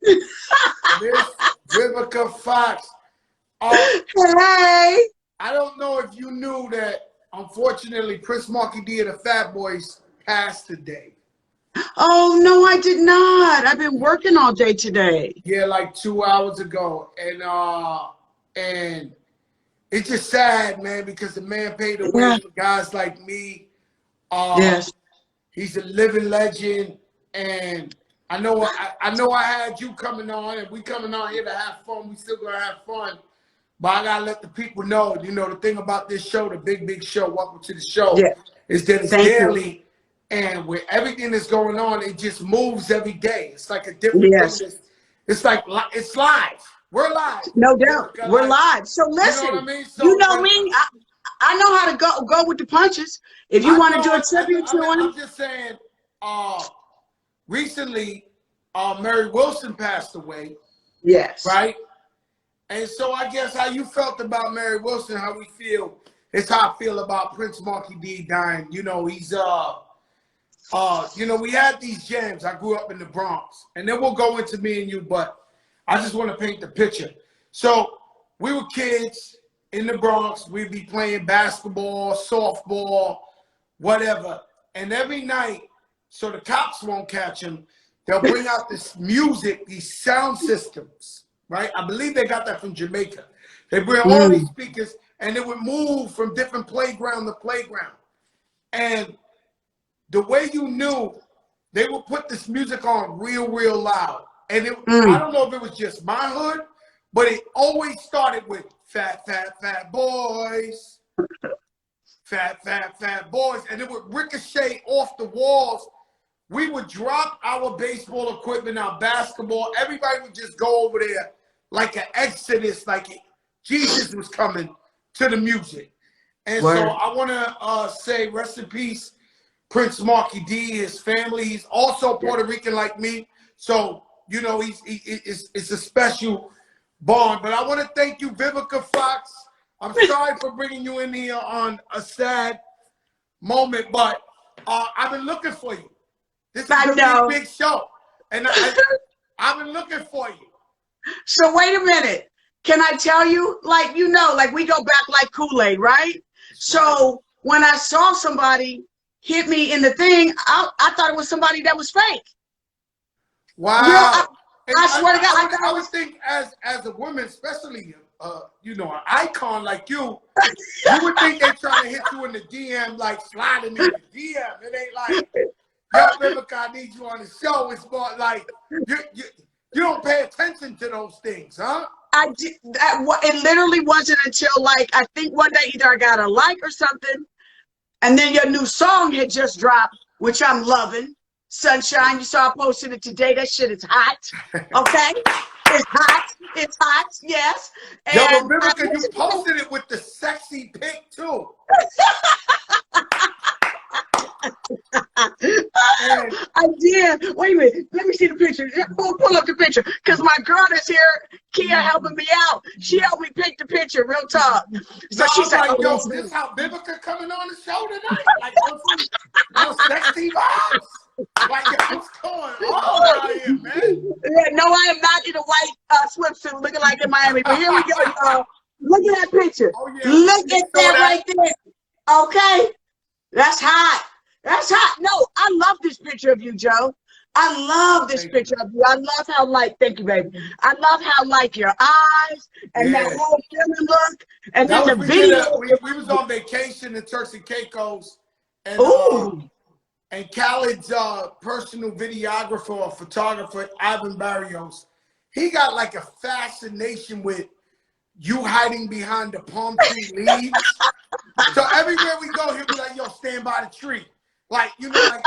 Miss Vivica Fox. Hey. I don't know if you knew that, unfortunately, Prince Marky D and the Fat Boys passed today. Oh, no, I did not. I've been working all day today. Yeah, like 2 hours ago. And it's just sad, man, because the man paid the way Yeah. for guys like me. Yes. He's a living legend, and I know I had you coming on, and we coming on here to have fun. We still gonna have fun, but I gotta let the people know. You know, the thing about this show, the big show, welcome to the show, Yeah. is that it's Thank you. daily, and with everything that's going on, it just moves every day. It's like a different Yes. thing. It's like it's live. We're live. No doubt. We're Like, live. So you know what I listen, mean? you So, know but me. I know how to go with the punches. If you I want to know. do a tribute to I'm him, just saying. Recently, Mary Wilson passed away, yes. right? And so I guess how you felt about Mary Wilson, how we feel, it's how I feel about Prince Marky D dying. You know, he's you know, we had these jams. I grew up in the Bronx, and then we'll go into me and you, but I just want to paint the picture. So we were kids in the Bronx. We'd be playing basketball, softball, whatever. And every night, so the cops won't catch him, they'll bring out this music, these sound systems, right? I believe they got that from Jamaica. They bring all these speakers, and it would move from different playground to playground. And the way you knew, they would put this music on real loud. And I don't know if it was just my hood, but it always started with fat boys, fat boys. And it would ricochet off the walls. We would drop our baseball equipment, our basketball. Everybody would just go over there like an exodus, like Jesus was coming to the music. And so I want to say rest in peace, Prince Marky D, his family. He's also Puerto Rican like me. So, you know, it's a special bond. But I want to thank you, Vivica Fox. I'm sorry for bringing you in here on a sad moment, but I've been looking for you. This is a big show. And I've been looking for you. So wait a minute. Can I tell you, like, you know, like we go back like Kool-Aid, right? So when I saw somebody hit me in the thing, I thought it was somebody that was fake. Wow. I swear to God. I would think as a woman, especially, you know, an icon like you, you would think they're trying to hit you in the DM, like sliding in the DM. It ain't like, yo, Vivica, I need you on the show. It's more like, you don't pay attention to those things, huh? I did that. It literally wasn't until like I think one day either I got a like or something, and then your new song had just dropped, which I'm loving. Sunshine. You saw I posted it today. That shit is hot. Okay, it's hot. It's hot. Yes. Yo, And but Vivica, you posted it with the sexy pic too. I did. Wait a minute. Let me see the picture. Pull up the picture. Because my girl is here, Kia, helping me out. She helped me pick the picture, real talk. So she's like, yo, this how Vivica coming on the show tonight? Like, those sexy vibes? Like, what's going on out here, man? Yeah, no, I am not in a white swimsuit looking like in Miami. But here we go, y'all. Look at that picture. Oh, yeah. Look at that right there. Okay. That's hot. That's hot. No, I love this picture of you, Joe. I love this picture of you. I love how thank you, baby. I love how your eyes and that whole feeling look. And then the video. We was on vacation in Turks and Caicos. And, and Khaled's personal videographer or photographer, Ivan Barrios, he got like a fascination with you hiding behind the palm tree leaves. So everywhere we go, he'll be like, yo, stand by the tree. Like, you know, like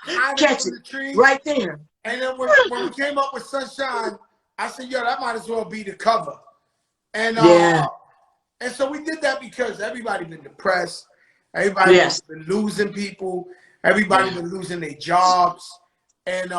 you hiding in the tree. Right there. And then when we came up with Sunshine, I said, yo, that might as well be the cover. And and so we did that because everybody been depressed. Everybody's been losing people. Everybody been losing their jobs. And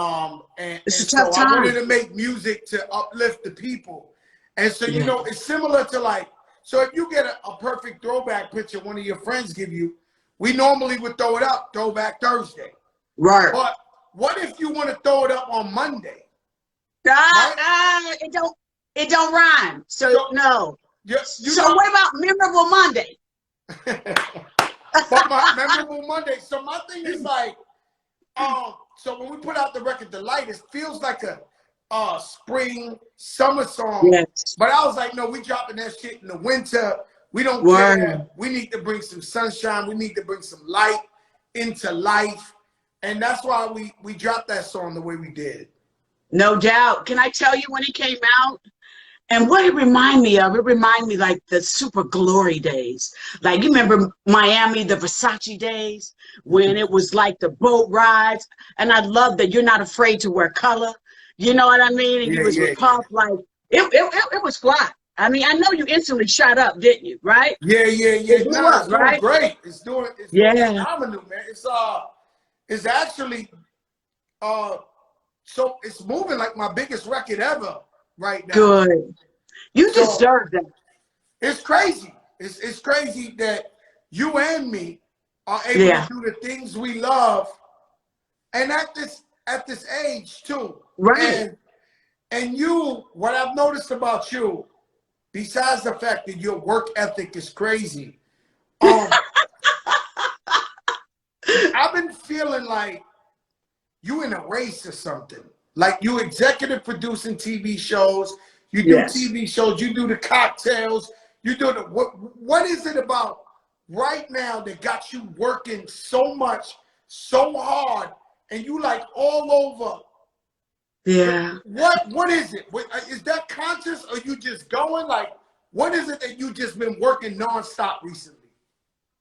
it's a so tough time. I wanted to make music to uplift the people. And so, you know, it's similar to like, so if you get a perfect throwback picture one of your friends give you, we normally would throw it up, Throwback Thursday. Right. But what if you want to throw it up on Monday? right? It don't rhyme. So no. So know, what about Memorable Monday? but my memorable Monday. So my thing is like, so when we put out the record, The Light, it feels like a spring, summer song. Yes. But I was like, no, we dropping that shit in the winter. We don't Word. care. We need to bring some sunshine. We need to bring some light into life. And that's why we dropped that song the way we did. No doubt. Can I tell you when it came out? And what it reminded me of, it reminded me like the super glory days. Like, you remember Miami, the Versace days, when it was like the boat rides. And I love that you're not afraid to wear color. You know what I mean? And you was with Puff, like, it was fly. I mean, I know you instantly shot up, didn't you? Right? Yeah. No, it's doing right? great. It's doing phenomenal, man. It's actually, so it's moving like my biggest record ever right now. Good. You deserve that. It's crazy. It's crazy that you and me are able to do the things we love, and at this age too. Right. And you, what I've noticed about you, besides the fact that your work ethic is crazy, I've been feeling like you in a race or something. Like you executive producing TV shows, you do TV shows, you do the cocktails, you do the what is it about right now that got you working so much, so hard, and you like all over? Yeah. What is it? Is that conscious, or you just going like? What is it that you just been working nonstop recently?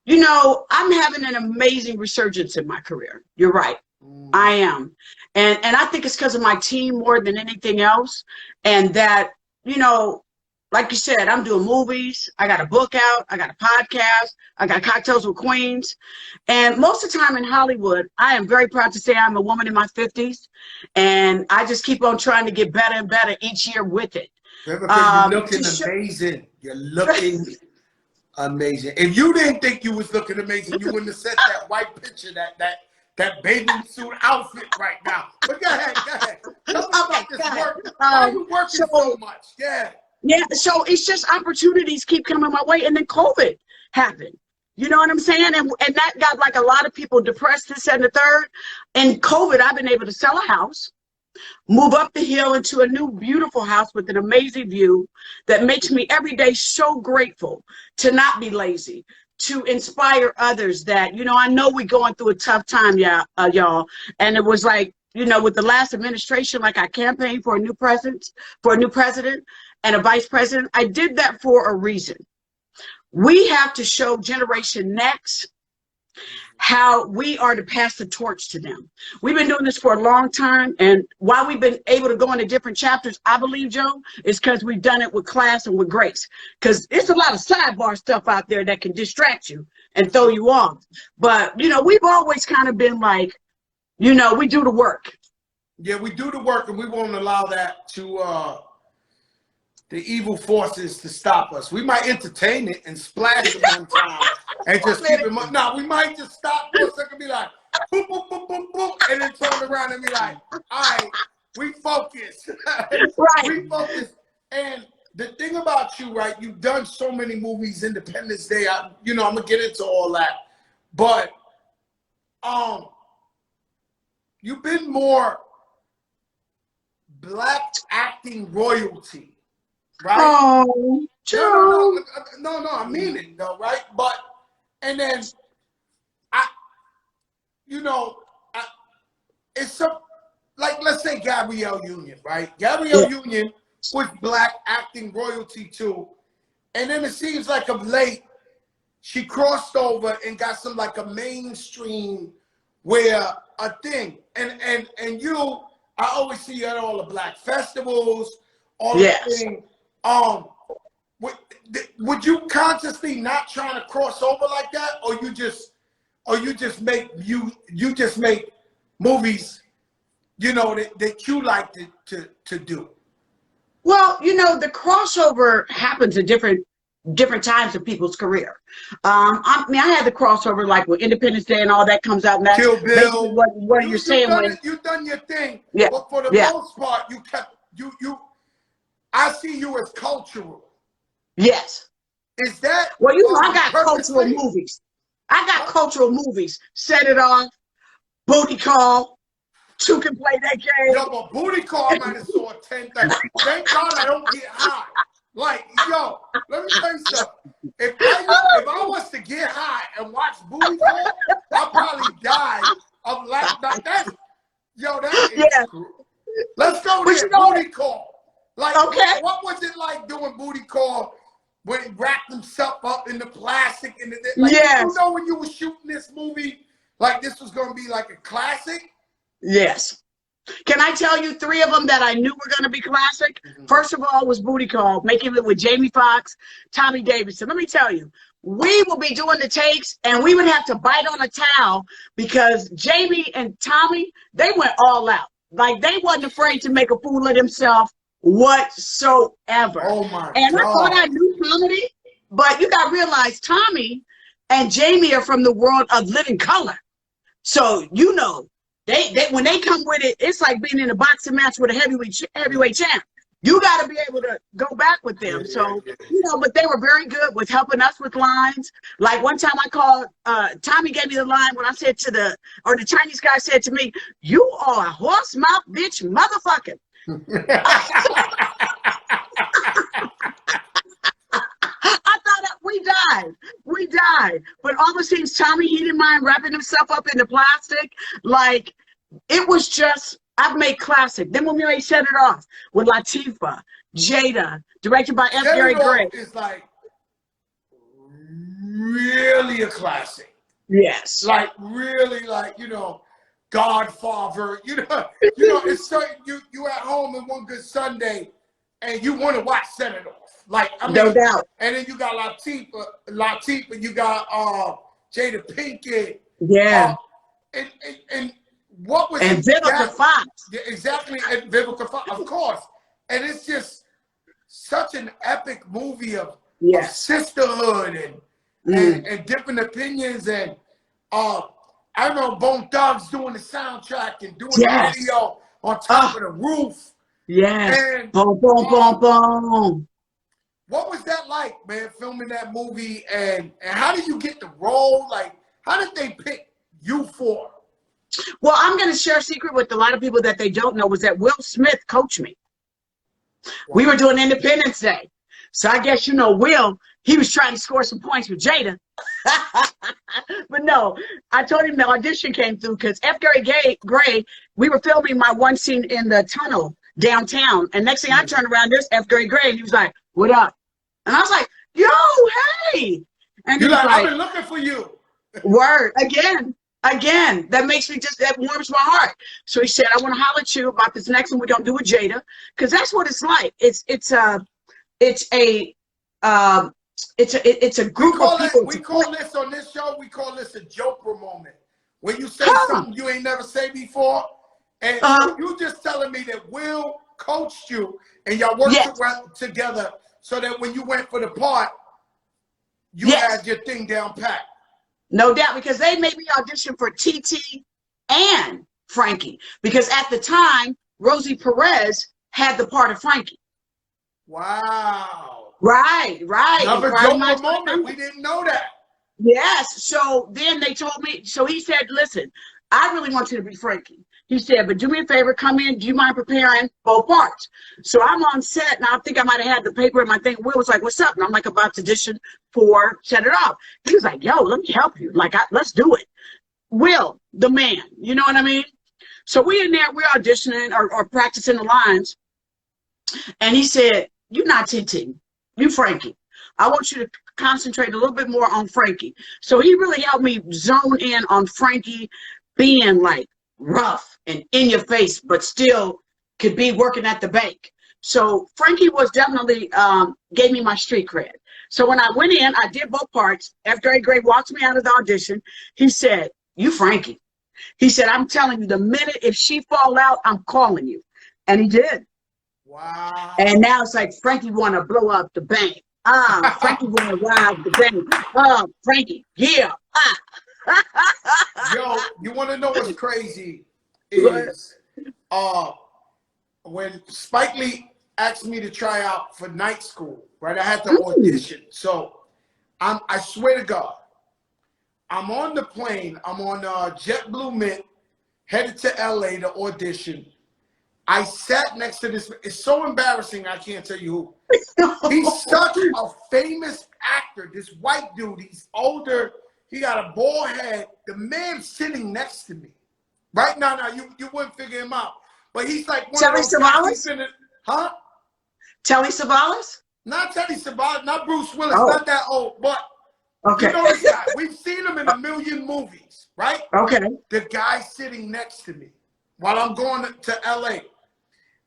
You know, I'm having an amazing resurgence in my career. You're right. I am. And I think it's because of my team more than anything else. And that, you know, like you said, I'm doing movies. I got a book out. I got a podcast. I got Cocktails with Queens. And most of the time in Hollywood, I am very proud to say I'm a woman in my 50s. And I just keep on trying to get better and better each year with it. Vivica, you're looking amazing. You're looking amazing. If you didn't think you was looking amazing, you wouldn't have set that white picture, that bathing suit outfit right now. But go ahead. Tell me about this work. Why are you working so much? Yeah, so it's just opportunities keep coming my way, and then COVID happened. You know what I'm saying? And that got like a lot of people depressed, this and the third. And COVID, I've been able to sell a house, move up the hill into a new beautiful house with an amazing view that makes me every day so grateful to not be lazy, to inspire others that, you know, I know we're going through a tough time, y'all. And it was like, you know, with the last administration, like I campaigned for a new president, and a vice president. I did that for a reason. We have to show Generation Next how we are to pass the torch to them. We've been doing this for a long time, and why we've been able to go into different chapters, I believe, Joe, is because we've done it with class and with grace. Because it's a lot of sidebar stuff out there that can distract you and throw you off. But, you know, we've always kind of been like, you know, we do the work. Yeah, we do the work, and we won't allow that to the evil forces to stop us. We might entertain it and splash it one time and just keep it. No, we might just stop for a second and be like, boom, boom, boom, boom, boom, and then turn around and be like, all right, we focus. Right. We focus. And the thing about you, right, you've done so many movies, Independence Day, you know, I'm going to get into all that. But you've been more Black acting royalty. Right? Oh, no, I mean it though, right? But and then it's like, let's say Gabrielle Union, right? Gabrielle Union was Black acting royalty too, and then it seems like of late she crossed over and got some like a mainstream where a thing, and you, I always see you at all the Black festivals, all the things. Would you consciously not trying to cross over like that, or you just make movies, you know, that you like to do? Well, you know, the crossover happens at different times of people's career. I mean, I had the crossover like with Independence Day and all that comes out. And that's Kill Bill. what you're saying. You've done your thing. Yeah. But for the most part, I see you as cultural. Yes. Is that well? I got cultural purposely? movies. I got cultural movies. Set It Off, Booty Call. Two can play that game. Yo, but Booty Call, I might have saw 10 things. Thank God I don't get high. Like, yo, let me tell you something. If I was to get high and watch Booty Call, I'd probably die of that's Yeah. Let's go But there. you know, Booty Call. Like, okay. what was it like doing Booty Call when he wrapped himself up in the plastic and Yes. you know when you were shooting this movie, like this was gonna be like a classic? Yes. Can I tell you 3 of them that I knew were going to be classic? First of all was Booty Call, making it with Jamie Foxx, Tommy Davidson. Let me tell you, we will be doing the takes and we would have to bite on a towel because Jamie and Tommy, they went all out. Like they wasn't afraid to make a fool of themselves whatsoever. Oh my and God. I thought I knew comedy, but you got to realize Tommy and Jamie are from the world of Living Color. So, you know, they when they come with it, it's like being in a boxing match with a heavyweight champ. You got to be able to go back with them. So, you know, but they were very good with helping us with lines. Like one time I called, Tommy gave me the line when I said the Chinese guy said to me, "You are a horse mouth bitch motherfucker." I thought we died. But all the scenes, Tommy, he didn't mind wrapping himself up in the plastic. Like, it was just, I've made classic. Then when we Set It Off with Latifah, Jada, directed by F. Gary Gray. It's like really a classic. Yes. Like really, like, you know, Godfather. You know, it's so you at home in one good Sunday and you want to watch Set It Off. Like, I mean, no doubt. And then you got Latifah, you got Jada Pinkett. Yeah. And what was and Vivica Fox. Yeah, exactly, and Vivica Fox, of course. And it's just such an epic movie of sisterhood and different opinions. And I remember Bone Thugs doing the soundtrack and doing the video on top of the roof. Yes. And, boom, boom, boom, boom. What was that like, man, filming that movie? And how did you get the role? Like, how did they pick you for? Well, I'm going to share a secret with a lot of people that they don't know was that Will Smith coached me. Wow. We were doing Independence Day. So I guess, you know, Will, he was trying to score some points with Jada. But no, I told him the audition came through because F. Gary Gray, we were filming my one scene in the tunnel downtown. And next thing I turned around, there's F. Gary Gray. And he was like, "What up?" And I was like, "Yo, hey." And you're like, "I've been looking for you." Word. Again, that makes me that warms my heart. So he said, "I want to holler at you about this next one we're gonna do with Jada, because that's what it's like. It's a group of people." We call this on this show. We call this a joker moment, when you say something you ain't never say before, and you just telling me that Will coached you and y'all worked together so that when you went for the part, you had your thing down pat. No doubt, because they made me audition for TT and Frankie. Because at the time, Rosie Perez had the part of Frankie. Wow. Right. Another joker moment. We didn't know that. Yes. So then they told me, so he said, "Listen, I really want you to be Frankie." He said, "But do me a favor, come in. Do you mind preparing both parts?" So I'm on set, and I think I might have had the paper in my thing. Will was like, "What's up?" And I'm like, about to audition for Set It Off. He was like, "Yo, let me help you. Like, let's do it." Will, the man, you know what I mean? So we in there, we're auditioning or practicing the lines. And he said, "You're not TT, you Frankie. I want you to concentrate a little bit more on Frankie." So he really helped me zone in on Frankie being like rough and in your face, but still could be working at the bank. So Frankie was definitely gave me my street cred. So when I went in, I did both parts. After Gray walked me out of the audition, he said, "You Frankie." He said, "I'm telling you, the minute if she fall out, I'm calling you." And he did. Wow. And now it's like Frankie want to blow up the bank. Frankie want to rob the bank. Frankie, yeah. Yo, you want to know what's crazy is when Spike Lee asked me to try out for night school, right? I had to audition. So I swear to God, I'm on the plane. I'm on JetBlue Mint, headed to LA to audition. I sat next to this. It's so embarrassing, I can't tell you who. He's such a famous actor, this white dude. He's older. He got a bald head. The man sitting next to me. Right now, you wouldn't figure him out. But he's like one Telly of those Savalas? Huh? Telly Savalas? Not Telly Savalas, not Bruce Willis, Oh. not that old, but Okay. you know this guy. We've seen him in a million movies, right? Okay. The guy sitting next to me while I'm going to LA.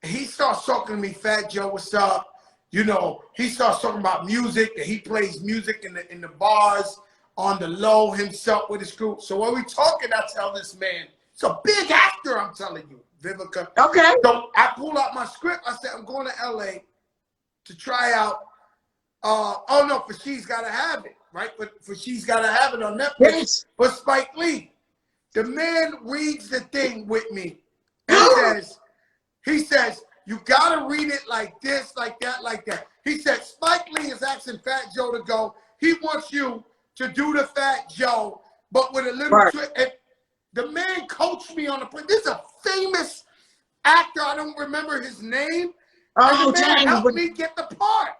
He starts talking to me, Fat Joe, what's up? You know, he starts talking about music, and he plays music in the bars on the low himself with his crew. So when we talking, I tell this man, it's a big actor, I'm telling you, Vivica. Okay. So I pull out my script. I said, I'm going to LA to try out. Oh no, for She's Gotta Have It, right? But for She's Gotta Have It on Netflix. Yes. For Spike Lee. The man reads the thing with me and he says, you gotta read it like this, like that, like that. He said, Spike Lee is asking Fat Joe to go. He wants you to do the Fat Joe, but with a little trick. And the man coached me on the plane. This is a famous actor. I don't remember his name. Oh, and the man dang. helped me get the part.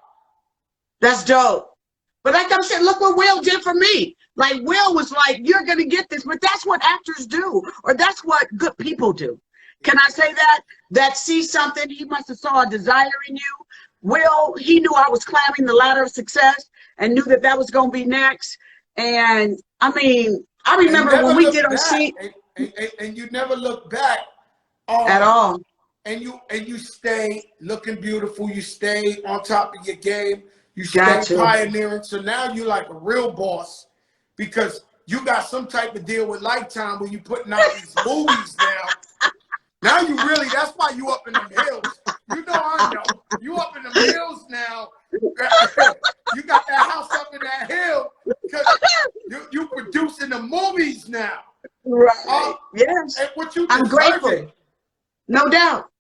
That's dope. But like I'm saying, look what Will did for me. Like, Will was like, you're going to get this. But that's what actors do. Or that's what good people do. Can I say that? That see something, he must have saw a desire in you. Will, he knew I was climbing the ladder of success and knew that that was going to be next. And, I mean, I remember when we did our scene. And you never look back. At all. And you stay looking beautiful. You stay on top of your game. You stay Gotcha. pioneering. So now you're like a real boss because you got some type of deal with Lifetime where you putting out these movies now. Now you really, that's why you up in them hills. You know I know. You up in them hills now. You got that house up in that hill because you producing the movies now. Right. Yes. And what you I'm grateful. it. No doubt.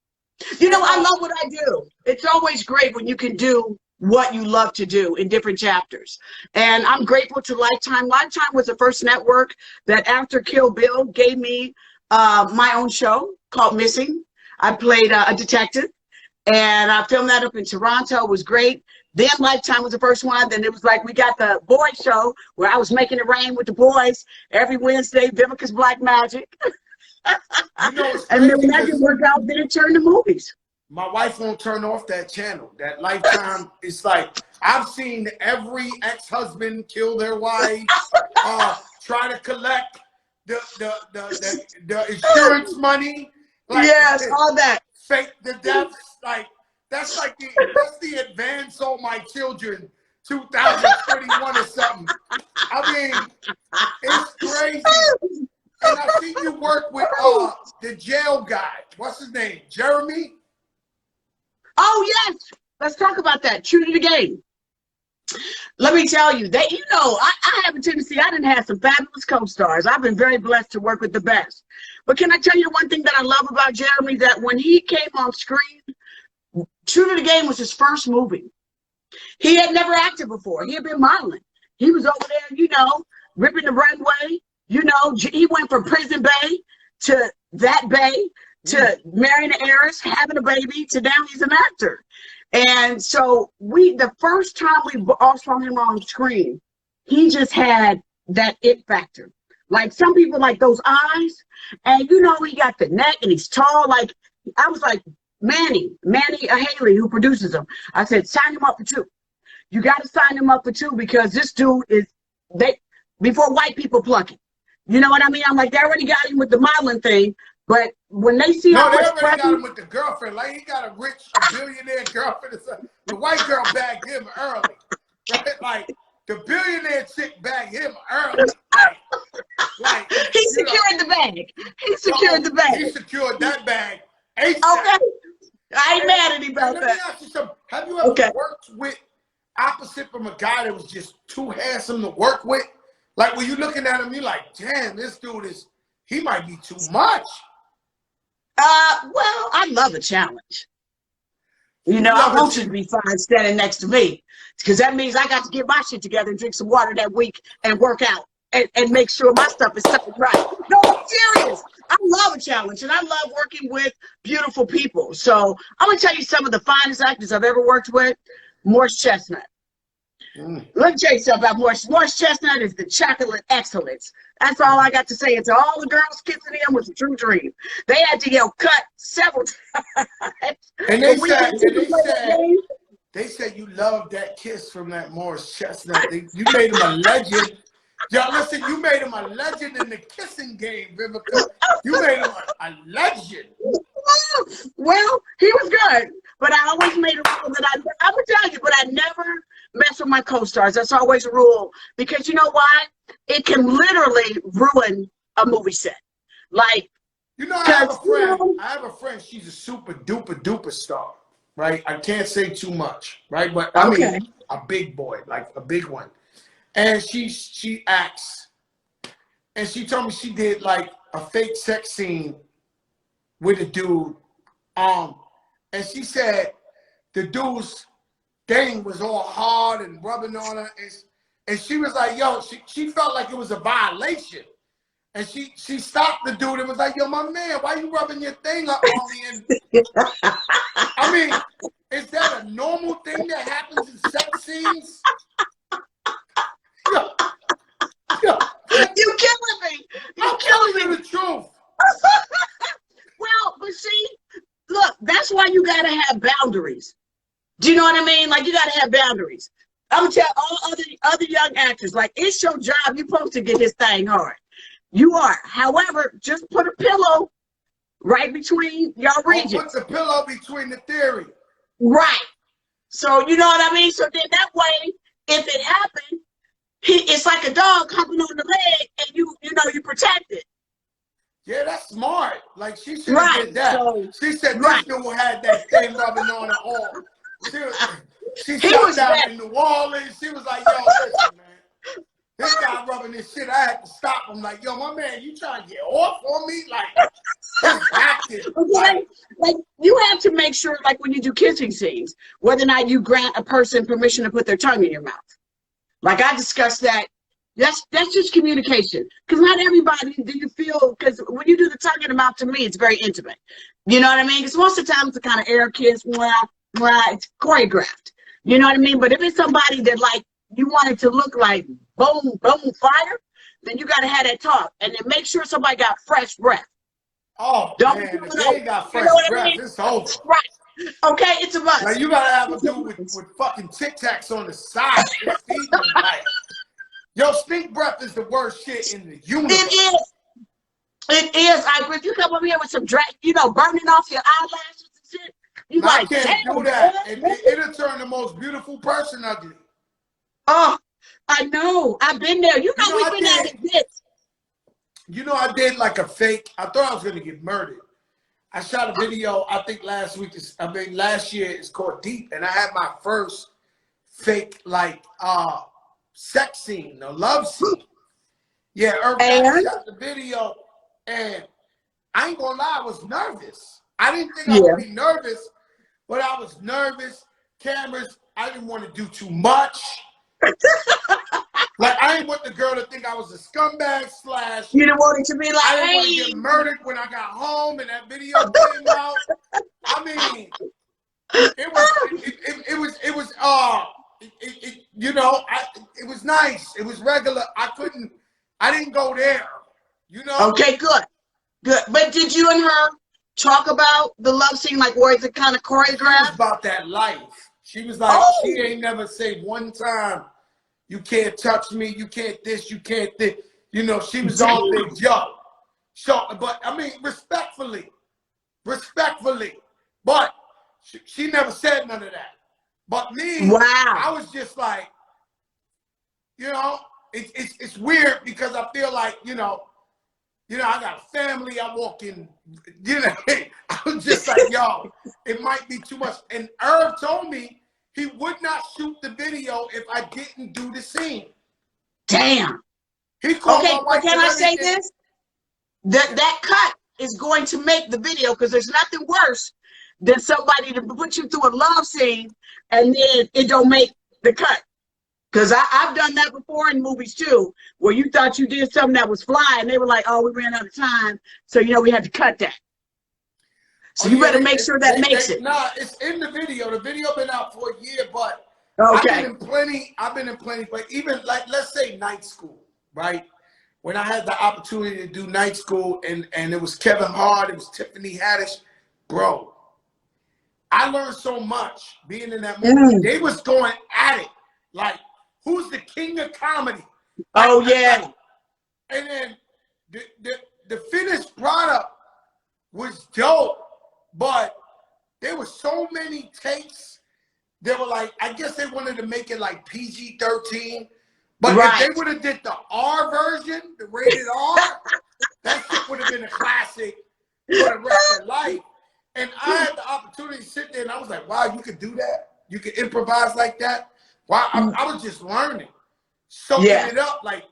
You know, I love what I do. It's always great when you can do what you love to do in different chapters. And I'm grateful to Lifetime. Lifetime was the first network that after Kill Bill gave me my own show called Missing. I played a detective and I filmed that up in Toronto. It was great. Then Lifetime was the first one. Then it was like we got the boy show where I was making it rain with the boys every Wednesday, Vivica's Black Magic. You know, and then when that didn't work out, then it turned to movies. My wife won't turn off that channel. That Lifetime, it's like, I've seen every ex-husband kill their wife, try to collect the insurance money. Like, yes, all that. Fake the deaths. Like, that's the Advance All My Children 2021 or something. I mean, it's crazy. And I see you work with the jail guy. What's his name? Jeremy? Oh, yes. Let's talk about that. True to the game. Let me tell you, that you know, I have a tendency, I didn't have some fabulous co-stars. I've been very blessed to work with the best. But can I tell you one thing that I love about Jeremy, that when he came on screen, True to the Game was his first movie. He had never acted before. He had been modeling. He was over there, you know, ripping the runway. You know, he went from Prison Bay to That Bay to marrying an heiress, having a baby, to now he's an actor. And so the first time we all saw him on screen, he just had that it factor. Like some people like those eyes, and you know, he got the neck and he's tall. Like I was like, Manny Haley, who produces him. I said, sign him up for 2. You got to sign him up for 2 because this dude is, before white people pluck him. You know what I mean? I'm like, they already got him with the modeling thing, but when they see how much they already got him with the girlfriend. Like he got a billionaire girlfriend. The white girl bagged him early. Right? Like the billionaire chick bagged him early. Like he secured the bag. He secured the bag. He secured that bag. ASAP. Okay. I ain't mad at him about that. Let me ask you something. Have you ever worked with opposite from a guy that was just too handsome to work with? Like when you looking at him, you're like, damn, this dude he might be too much. Well, I love a challenge. You know, You I love want you it. to be fine standing next to me because that means I got to get my shit together and drink some water that week and work out and make sure my stuff is set right. No, I'm serious. I love a challenge and I love working with beautiful people. So I'm going to tell you some of the finest actors I've ever worked with. Morris Chestnut. Let me tell you something about Morris. Morris Chestnut is the chocolate excellence. That's all I got to say. And to all the girls kissing him was a true dream. They had to get cut several times. And But we went to the game. they said you loved that kiss from that Morris Chestnut. You made him a legend. Y'all listen, you made him a legend in the kissing game, Vivica. You made him a legend. Well, he was good, but I always made a rule that I would tell you, but I never mess with my co-stars. That's always a rule because you know why? It can literally ruin a movie set. Like, you know, I have a friend. She's a super duper star, right? I can't say too much, right? But I mean, a big boy, like a big one. And she acts, and she told me she did like a fake sex scene with a dude, and she said the dude's thing was all hard and rubbing on her, and she was like, yo, she felt like it was a violation, and she stopped the dude and was like, yo, my man, why you rubbing your thing up on me? And I mean, is that a normal thing that happens in sex scenes? You killing me. I'm telling you the truth. Well, but see, look, that's why you gotta have boundaries. Do you know what I mean? Like you gotta have boundaries. I'm gonna tell all other young actors, like it's your job. You're supposed to get this thing hard. You are. However, just put a pillow right between y'all regions. Put the pillow between the theory. Right. So you know what I mean? So then that way, if it happened, it's like a dog humping on the leg, and you know you protect it. Yeah, that's smart. Like she should have did that. So, she said this dude had that thing rubbing on her arm. She sat down in the wall and she was like, yo, listen, man. This guy rubbing this shit. I had to stop him. Like, yo, my man, you trying to get off on me? Like, it's active. Okay. Like you have to make sure, like when you do kissing scenes, whether or not you grant a person permission to put their tongue in your mouth. Like I discussed that. That's just communication. Because not everybody do you feel, because when you do the tongue in the mouth, to me, it's very intimate. You know what I mean? Because most of the time it's a kind of air kiss, it's choreographed. You know what I mean? But if it's somebody that like you want it to look like boom, boom, fire, then you got to have that talk. And then make sure somebody got fresh breath. Oh, man, if they ain't got fresh breath, it's over. Right. Okay, it's a must. Like you got to have a dude with fucking Tic Tacs on the side. Like, yo, stink breath is the worst shit in the universe. It is. It is. If you come over here with some burning off your eyelashes and shit, you like, I can't do that. It'll turn the most beautiful person ugly. Oh, I know. I've been there. We've been at it, bitch. You know, I did like a fake. I thought I was gonna get murdered. I shot a video. I think last year. It's called Deep, and I had my first fake like sex scene, a love scene. Yeah, I shot the video, and I ain't gonna lie, I was nervous. I didn't think I would be nervous, but I was nervous. Cameras, I didn't want to do too much. Like, I didn't want the girl to think I was a scumbag / You didn't want it to be like, I didn't want to get murdered when I got home and that video came out. I mean, it was nice. It was regular. I didn't go there, you know? Okay, good. But did you and her talk about the love scene, like where it's kind of choreographed? She was about that life. She was like, she ain't never say one time, you can't touch me, you can't this, you can't this. You know, she was all big yo. So, but I mean, respectfully. But she never said none of that. But me, I was just like, you know, it's weird because I feel like, you know, I got a family, I walk in, I was just like, yo, it might be too much. And Irv told me he would not shoot the video if I didn't do the scene. Damn. He called my wife. Can I say this? That cut is going to make the video, because there's nothing worse than somebody to put you through a love scene and then it don't make the cut. Because I've done that before in movies too, where you thought you did something that was fly and they were like, oh, we ran out of time. So, you know, we had to cut that. So you better make sure that makes it. Nah, it's in the video. The video been out for a year, but okay. I've been in plenty, but even like, let's say night school, right? When I had the opportunity to do night school and it was Kevin Hart, it was Tiffany Haddish, bro, I learned so much being in that movie. They was going at it. Like, who's the king of comedy? Oh, yeah. And then the finished product was dope, but there were so many takes. They were like, I guess they wanted to make it like PG-13. But if they would have did the R version, the rated R, that shit would have been a classic for the rest of life. And I had the opportunity to sit there and I was like, wow, you could do that? You could improvise like that? Wow, I was just learning. Soaking it up. Like,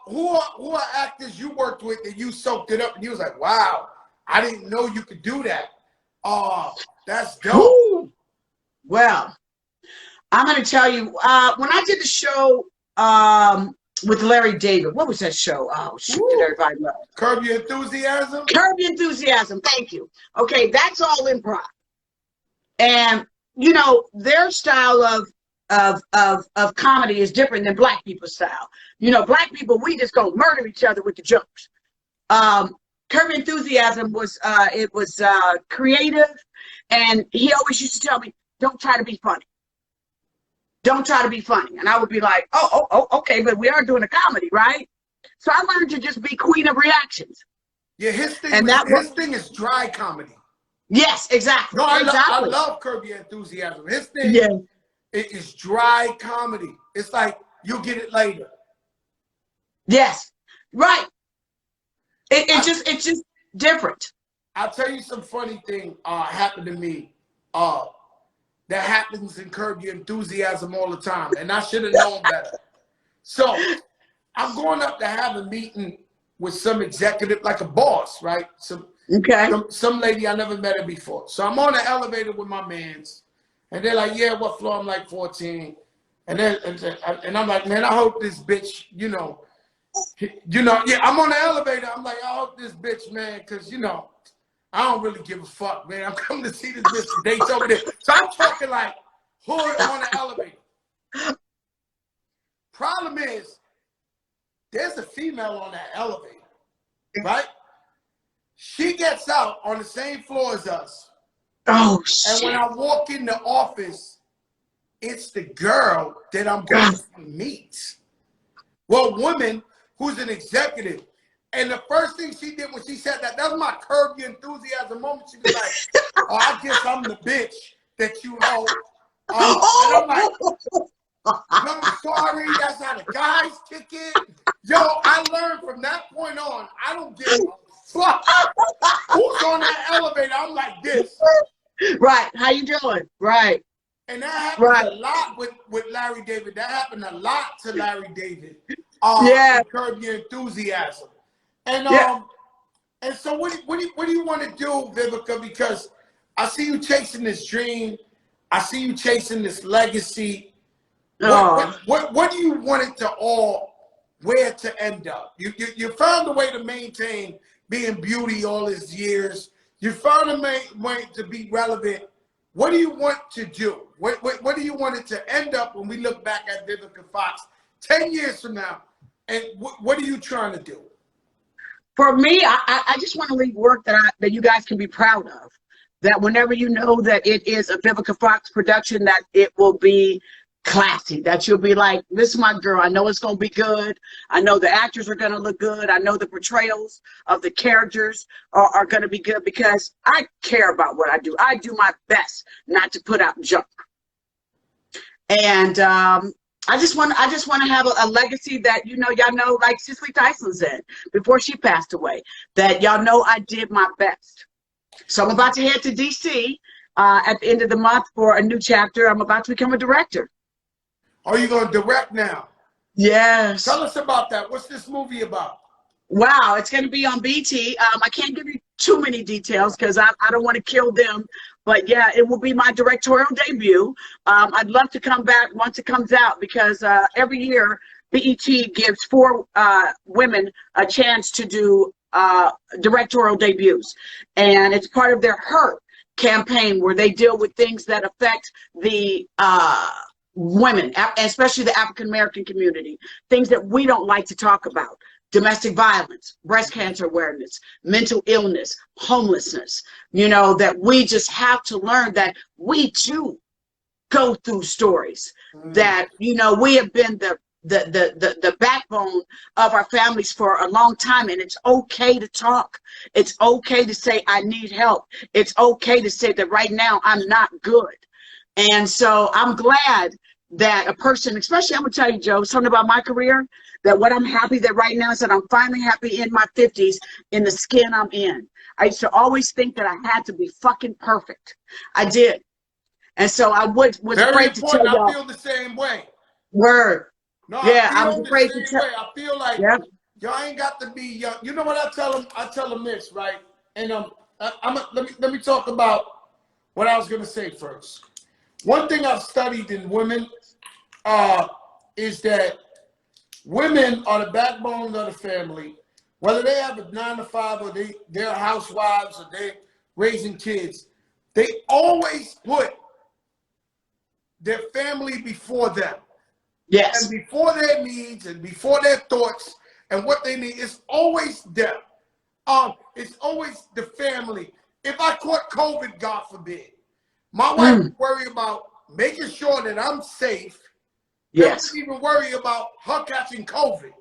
who are actors you worked with that you soaked it up and you was like, wow, I didn't know you could do that. That's dope. Ooh. Well, I'm going to tell you, when I did the show with Larry David, what was that show? Oh, shoot, did everybody love? Curb Your Enthusiasm? Curb Your Enthusiasm, thank you. Okay, that's all improv. And, you know, their style of comedy is different than black people's style. You know, black people, we just go murder each other with the jokes. Curb Your Enthusiasm was, creative, and he always used to tell me, don't try to be funny. Don't try to be funny. And I would be like, oh, okay, but we are doing a comedy, right? So I learned to just be queen of reactions. Yeah, his thing is dry comedy. Yes, exactly. No, I exactly. love Curb Your Enthusiasm. His thing is dry comedy. It's like, you'll get it later. Yes, right. It's just different. I'll tell you some funny thing happened to me. That happens in Curb Your Enthusiasm all the time, and I should have known better. So I'm going up to have a meeting with some executive, like a boss, right? Some lady I never met her before. So I'm on the elevator with my mans, and they're like, "Yeah, what floor?" I'm like 14, and I'm like, "Man, I hope this bitch, yeah." I'm on the elevator. I'm like, "I hope this bitch, man, because I don't really give a fuck, man. I'm coming to see this bitch today over there." So I'm talking like hood on the elevator. Problem is, there's a female on that elevator, right? She gets out on the same floor as us. Oh, shit. And when I walk in the office, it's the girl that I'm going to meet. Well, woman who's an executive. And the first thing she did when she said that was my Curb Your Enthusiasm moment. She was like, "Oh, I guess I'm the bitch that you know." And I'm like, "No, I'm sorry, that's how the guys kick it." Yo, I learned from that point on, I don't give a fuck who's on that elevator. I'm like this. Right, how you doing? Right. And that happened a lot with Larry David. That happened a lot to Larry David. In Curb Your Enthusiasm. And and so what do you want to do, Vivica? Because I see you chasing this dream. I see you chasing this legacy. What do you want it to where to end up? You found a way to maintain being beauty all these years. You found a way to be relevant. What do you want to do? What do you want it to end up when we look back at Vivica Fox 10 years from now? And what are you trying to do? For me, I just want to leave work that you guys can be proud of. That whenever you know that it is a Vivica Fox production, that it will be classy. That you'll be like, "This is my girl. I know it's going to be good. I know the actors are going to look good. I know the portrayals of the characters are going to be good," because I care about what I do. I do my best not to put out junk. And I just want to have a legacy that, y'all know, like Cicely Tyson said before she passed away, that y'all know I did my best. So I'm about to head to DC at the end of the month for a new chapter. I'm about to become a director. Are you going to direct now? Yes. Tell us about that. What's this movie about? Wow, it's going to be on BT. I can't give you too many details because I don't want to kill them. But yeah, it will be my directorial debut. I'd love to come back once it comes out, because every year BET gives 4 women a chance to do directorial debuts, and it's part of their Hurt campaign, where they deal with things that affect the women, especially the African American community, things that we don't like to talk about: domestic violence, breast cancer awareness, mental illness, homelessness. You know, that we just have to learn that we too go through stories, that, you know, we have been the backbone of our families for a long time, and it's okay to talk. It's okay to say I need help. It's okay to say that right now I'm not good. And so I'm glad that a person, especially, I'm gonna tell you, Joe, something about my career, that what I'm happy that right now is that I'm finally happy in my 50s in the skin I'm in. I used to always think that I had to be fucking perfect. I did. And so I was Very afraid to tell important. I y'all. feel the same way. Word. No, Yeah, I I was feel the afraid to same tell. way. I feel like Yeah. y'all ain't got to be young. You know what I tell them? I tell them this, right? And let me talk about what I was gonna say first. One thing I've studied in women is that women are the backbone of the family. Whether they have a 9 to 5 or they're housewives or they're raising kids, they always put their family before them. Yes. And before their needs and before their thoughts and what they need, it's always them. It's always the family. If I caught COVID, God forbid, my wife would worry about making sure that I'm safe. Yes. They wouldn't even worry about her catching COVID.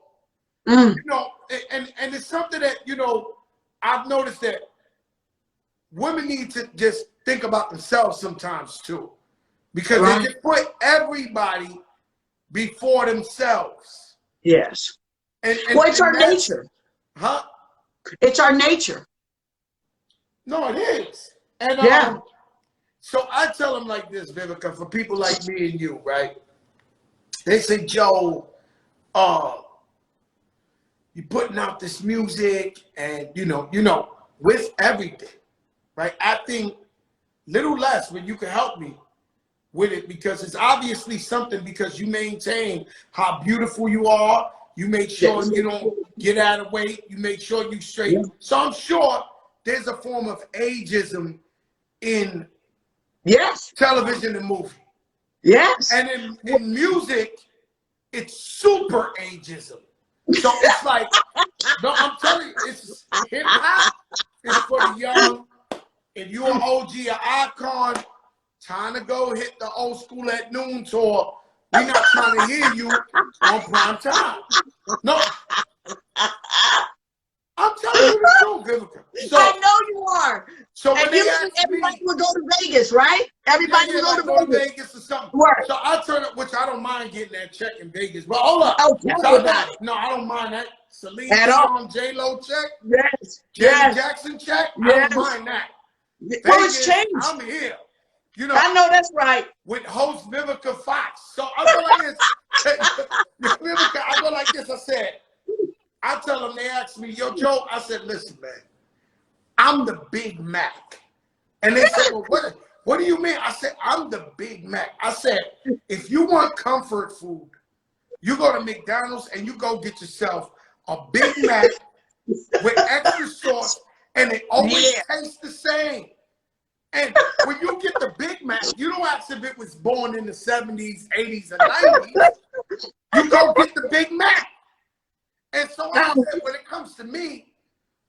You know, and it's something that, you know, I've noticed that women need to just think about themselves sometimes too, because they just put everybody before themselves. Yes. And well, it's our nature. Huh? It's our nature. No, it is. And Yeah. so I tell them like this, Vivica, for people like me and you, right? They say, Joe, you putting out this music and you know, with everything, right? I think little less when you can help me with it, because it's obviously something, because you maintain how beautiful you are. You make sure you don't get out of weight. You make sure you straight. Yeah. So I'm sure there's a form of ageism in television and movie. Yes. And in music, it's super ageism. So it's like, no, I'm telling you, it's hip hop. It's for the young. If you're an OG, an icon, time to go hit the old school at noon tour. We're not trying to hear you on prime time. No. I'm telling you the truth, Vivica. So, I know you are. So when and they usually ask everybody me, would go to Vegas, right? Everybody would like go to Vegas or something. Right. So I turn up, which I don't mind getting that check in Vegas. But hold up. Oh, tell So me about it. No, I don't mind that. Celine At all. Dion, J-Lo check. Yes. Janet Jackson check. I don't mind that. Well, it's changed. I'm here. You know, I know that's right. With host Vivica Fox. So I go like this. Vivica, I go like this. I said, I tell them, they ask me, yo, Joe, I said, listen, man, I'm the Big Mac. And they said, well, what do you mean? I said, I'm the Big Mac. I said, if you want comfort food, you go to McDonald's and you go get yourself a Big Mac with extra sauce, and it always tastes the same. And when you get the Big Mac, you don't ask if it was born in the 70s, 80s, or 90s. You go get the Big Mac. And so I said, when it comes to me,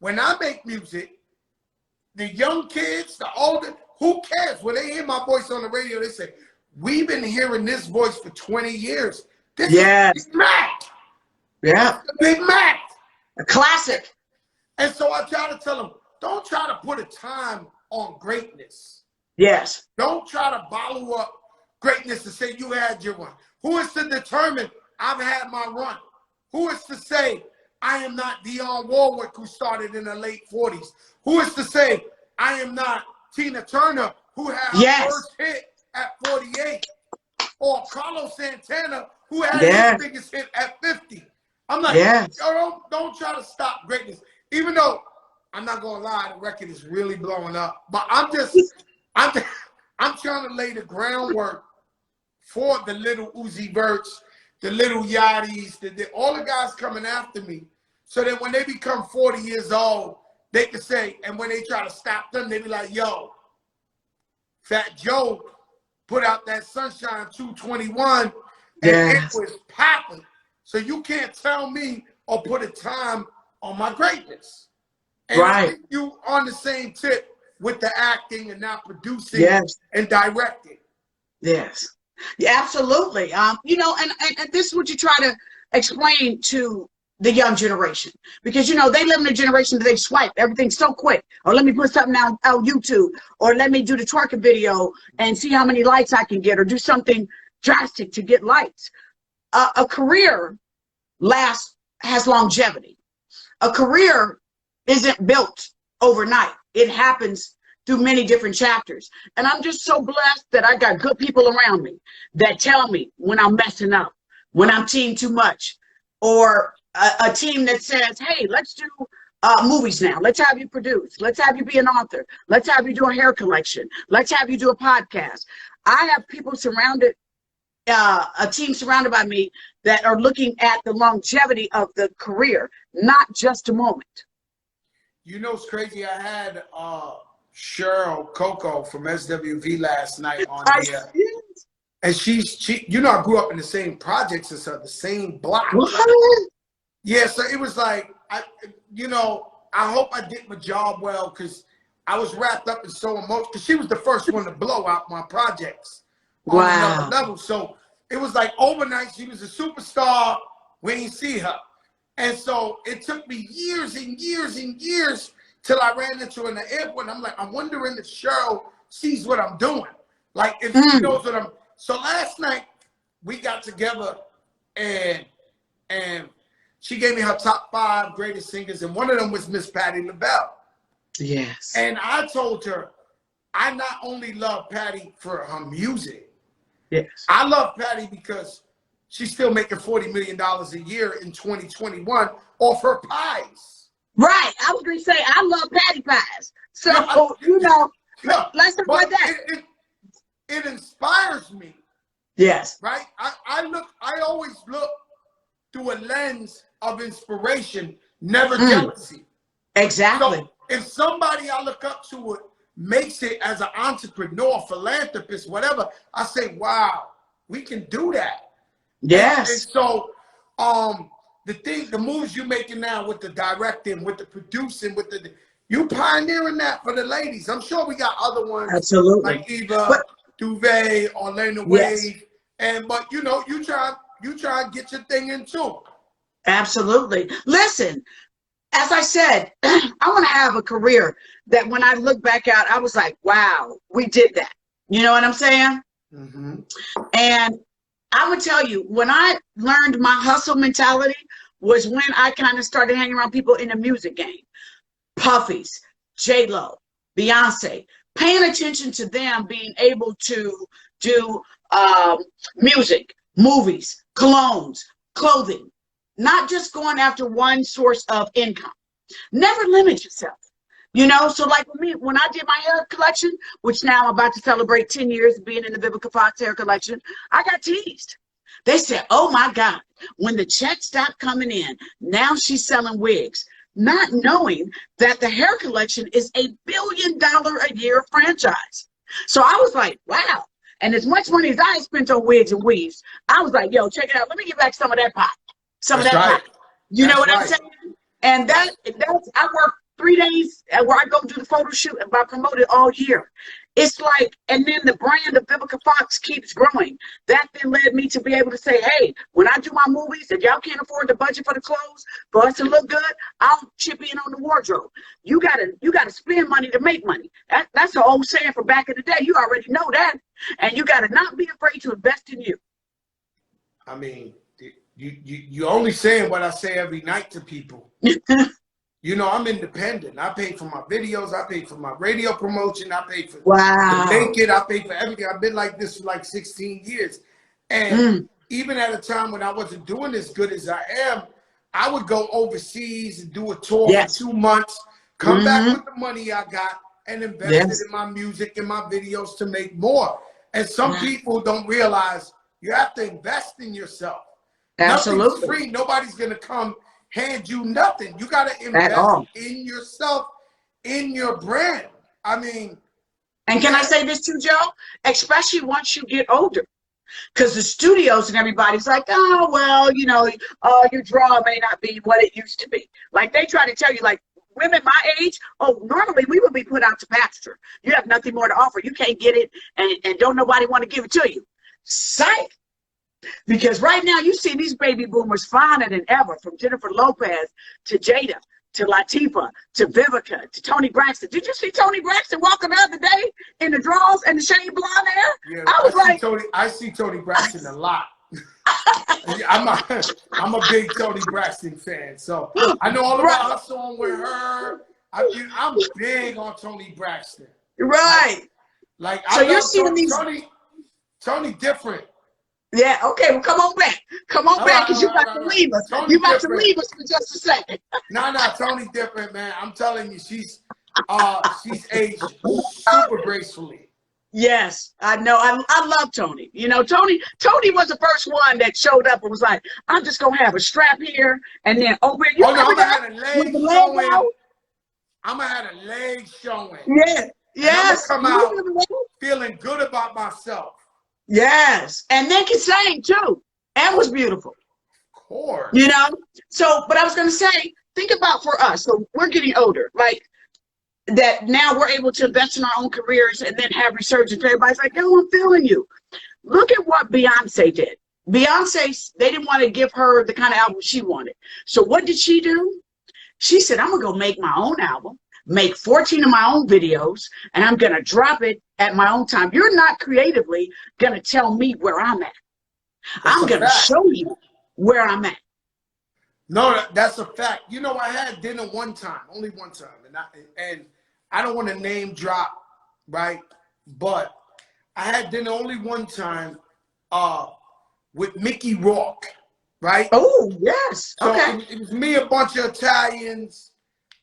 when I make music, the young kids, the older, who cares? When they hear my voice on the radio, they say, we've been hearing this voice for 20 years. This is Big Mac. Yeah. The Big Mac. A classic. And so I try to tell them, don't try to put a time on greatness. Yes. Don't try to bottle up greatness to say you had your run. Who is to determine I've had my run? Who is to say I am not Dionne Warwick, who started in the late 40s? Who is to say I am not Tina Turner, who had her first hit at 48? Or Carlos Santana, who had his biggest hit at 50? I'm like, yo, don't try to stop greatness. Even though, I'm not gonna lie, the record is really blowing up. But I'm I'm, I'm trying to lay the groundwork for the little Uzi Verts, the little Yachties, all the guys coming after me, so that when they become 40 years old, they can say, and when they try to stop them, they be like, yo, Fat Joe put out that Sunshine 221, and it was popping. So you can't tell me or put a time on my greatness. And I think you on the same tip with the acting and not producing and directing. Yes. Yeah, absolutely. You know, and this is what you try to explain to the young generation, because, you know, they live in a generation that they swipe everything so quick. Or let me put something on YouTube, or let me do the twerking video and see how many likes I can get, or do something drastic to get likes. A career has longevity. A career isn't built overnight. It happens through many different chapters. And I'm just so blessed that I got good people around me that tell me when I'm messing up, when I'm team too much, or a team that says, hey, let's do movies now. Let's have you produce. Let's have you be an author. Let's have you do a hair collection. Let's have you do a podcast. I have people surrounded, a team surrounded by me that are looking at the longevity of the career, not just a moment. You know, it's crazy. I had Cheryl Coco from SWV last night on here. And she, you know, I grew up in the same projects as her, the same block. What? Yeah, so it was like, you know, I hope I did my job well, because I was wrapped up in so emotional, because she was the first one to blow out my projects on another level. So it was like overnight, she was a superstar. We didn't see her. And so it took me years and years and years till I ran into her in the airport. And I'm like, I'm wondering if Cheryl sees what I'm doing. Like, if she knows what I'm. So last night we got together, and she gave me her top 5 greatest singers, and one of them was Miss Patti LaBelle. Yes. And I told her, I not only love Patti for her music. Yes. I love Patti because she's still making $40 million a year in 2021 off her pies. Right. I was going to say, I love Patti pies. So, you know, let's talk about that. It inspires me. Yes. Right? I always look through a lens of inspiration, never jealousy. Exactly. So if somebody I look up to makes it as an entrepreneur, philanthropist, whatever, I say, wow, we can do that. Yes. And so the moves you're making now with the directing, with the producing, with you pioneering that for the ladies. I'm sure we got other ones. Absolutely. Like Eva Duvet or Lena Wade. But you know, you try and get your thing in too. Absolutely. Listen, as I said, I want to have a career that when I look back out, I was like, wow, we did that. You know what I'm saying? And I would tell you, when I learned my hustle mentality was when I kind of started hanging around people in the music game. Puffies, J-Lo, Beyonce, paying attention to them being able to do music, movies, colognes, clothing, not just going after one source of income. Never limit yourself. You know, so like with me, when I did my hair collection, which now I'm about to celebrate 10 years of being in the Vivica Fox hair collection, I got teased. They said, oh my God, when the check stopped coming in, now she's selling wigs, not knowing that the hair collection is $1 billion a year franchise. So I was like, wow. And as much money as I spent on wigs and weaves, I was like, yo, check it out. Let me get back some of that pot. Some of that pot. You know what I'm saying? And that's I work 3 days where I go do the photo shoot and I promote it all year. It's like, and then the brand of Vivica Fox keeps growing. That then led me to be able to say, hey, when I do my movies, if y'all can't afford the budget for the clothes, for us to look good, I'll chip in on the wardrobe. You gotta spend money to make money. That's an old saying from back in the day. You already know that. And you gotta not be afraid to invest in you. I mean, you're only saying what I say every night to people. You know, I'm independent. I pay for my videos. I pay for my radio promotion. I pay for the naked. I pay for everything. I've been like this for like 16 years. And even at a time when I wasn't doing as good as I am, I would go overseas and do a tour for 2 months, come back with the money I got, and invested in my music and my videos to make more. And some people don't realize you have to invest in yourself. Absolutely. Nothing's free. Nobody's going to come hand you nothing. You got to invest in yourself, in your brand. I mean. And can I say this too, Joe? Especially once you get older. Because the studios and everybody's like, oh, well, you know, your draw may not be what it used to be. Like they try to tell you, like, women my age, oh, normally we would be put out to pasture. You have nothing more to offer. You can't get it, and don't nobody want to give it to you. Psych. Because right now you see these baby boomers finer than ever, from Jennifer Lopez to Jada to Latifah to Vivica to Toni Braxton. Did you see Toni Braxton walking the other day in the drawers and the shade blonde hair? Yeah, I was like, I see Toni Braxton a lot. I'm a big Toni Braxton fan, so I know all about her song with her. I'm big on Toni Braxton. Right. Like so I you're love seeing these. Toni different. Yeah. Okay. Well, come on back. Come on back, because you're about to leave us. You're about to leave us for just a second. No, Toni different, man. I'm telling you, she's aged super gracefully. Yes, I know. I love Toni. You know, Toni was the first one that showed up and was like, I'm just gonna have a strap here and then over. I'm gonna have a leg showing. I'm gonna have a leg showing. Yeah. Yes. I'm gonna come out feeling good about myself. Yes, and they can sing too, and was beautiful. Of course. You know. So, but I was gonna say, think about for us. So we're getting older, like. That now we're able to invest in our own careers and then have resurgence. Everybody's like, oh, I'm feeling you. Look at what Beyonce did. Beyonce, they didn't want to give her the kind of album she wanted. So what did she do? She said, I'm going to go make my own album, make 14 of my own videos, and I'm going to drop it at my own time. You're not creatively going to tell me where I'm at. I'm going to show you where I'm at. No, that's a fact. You know, I had dinner one time, only one time, and I don't want to name drop, right? But I had dinner only one time with Mickey Rourke, right? Oh, yes. So okay. it was me, a bunch of Italians,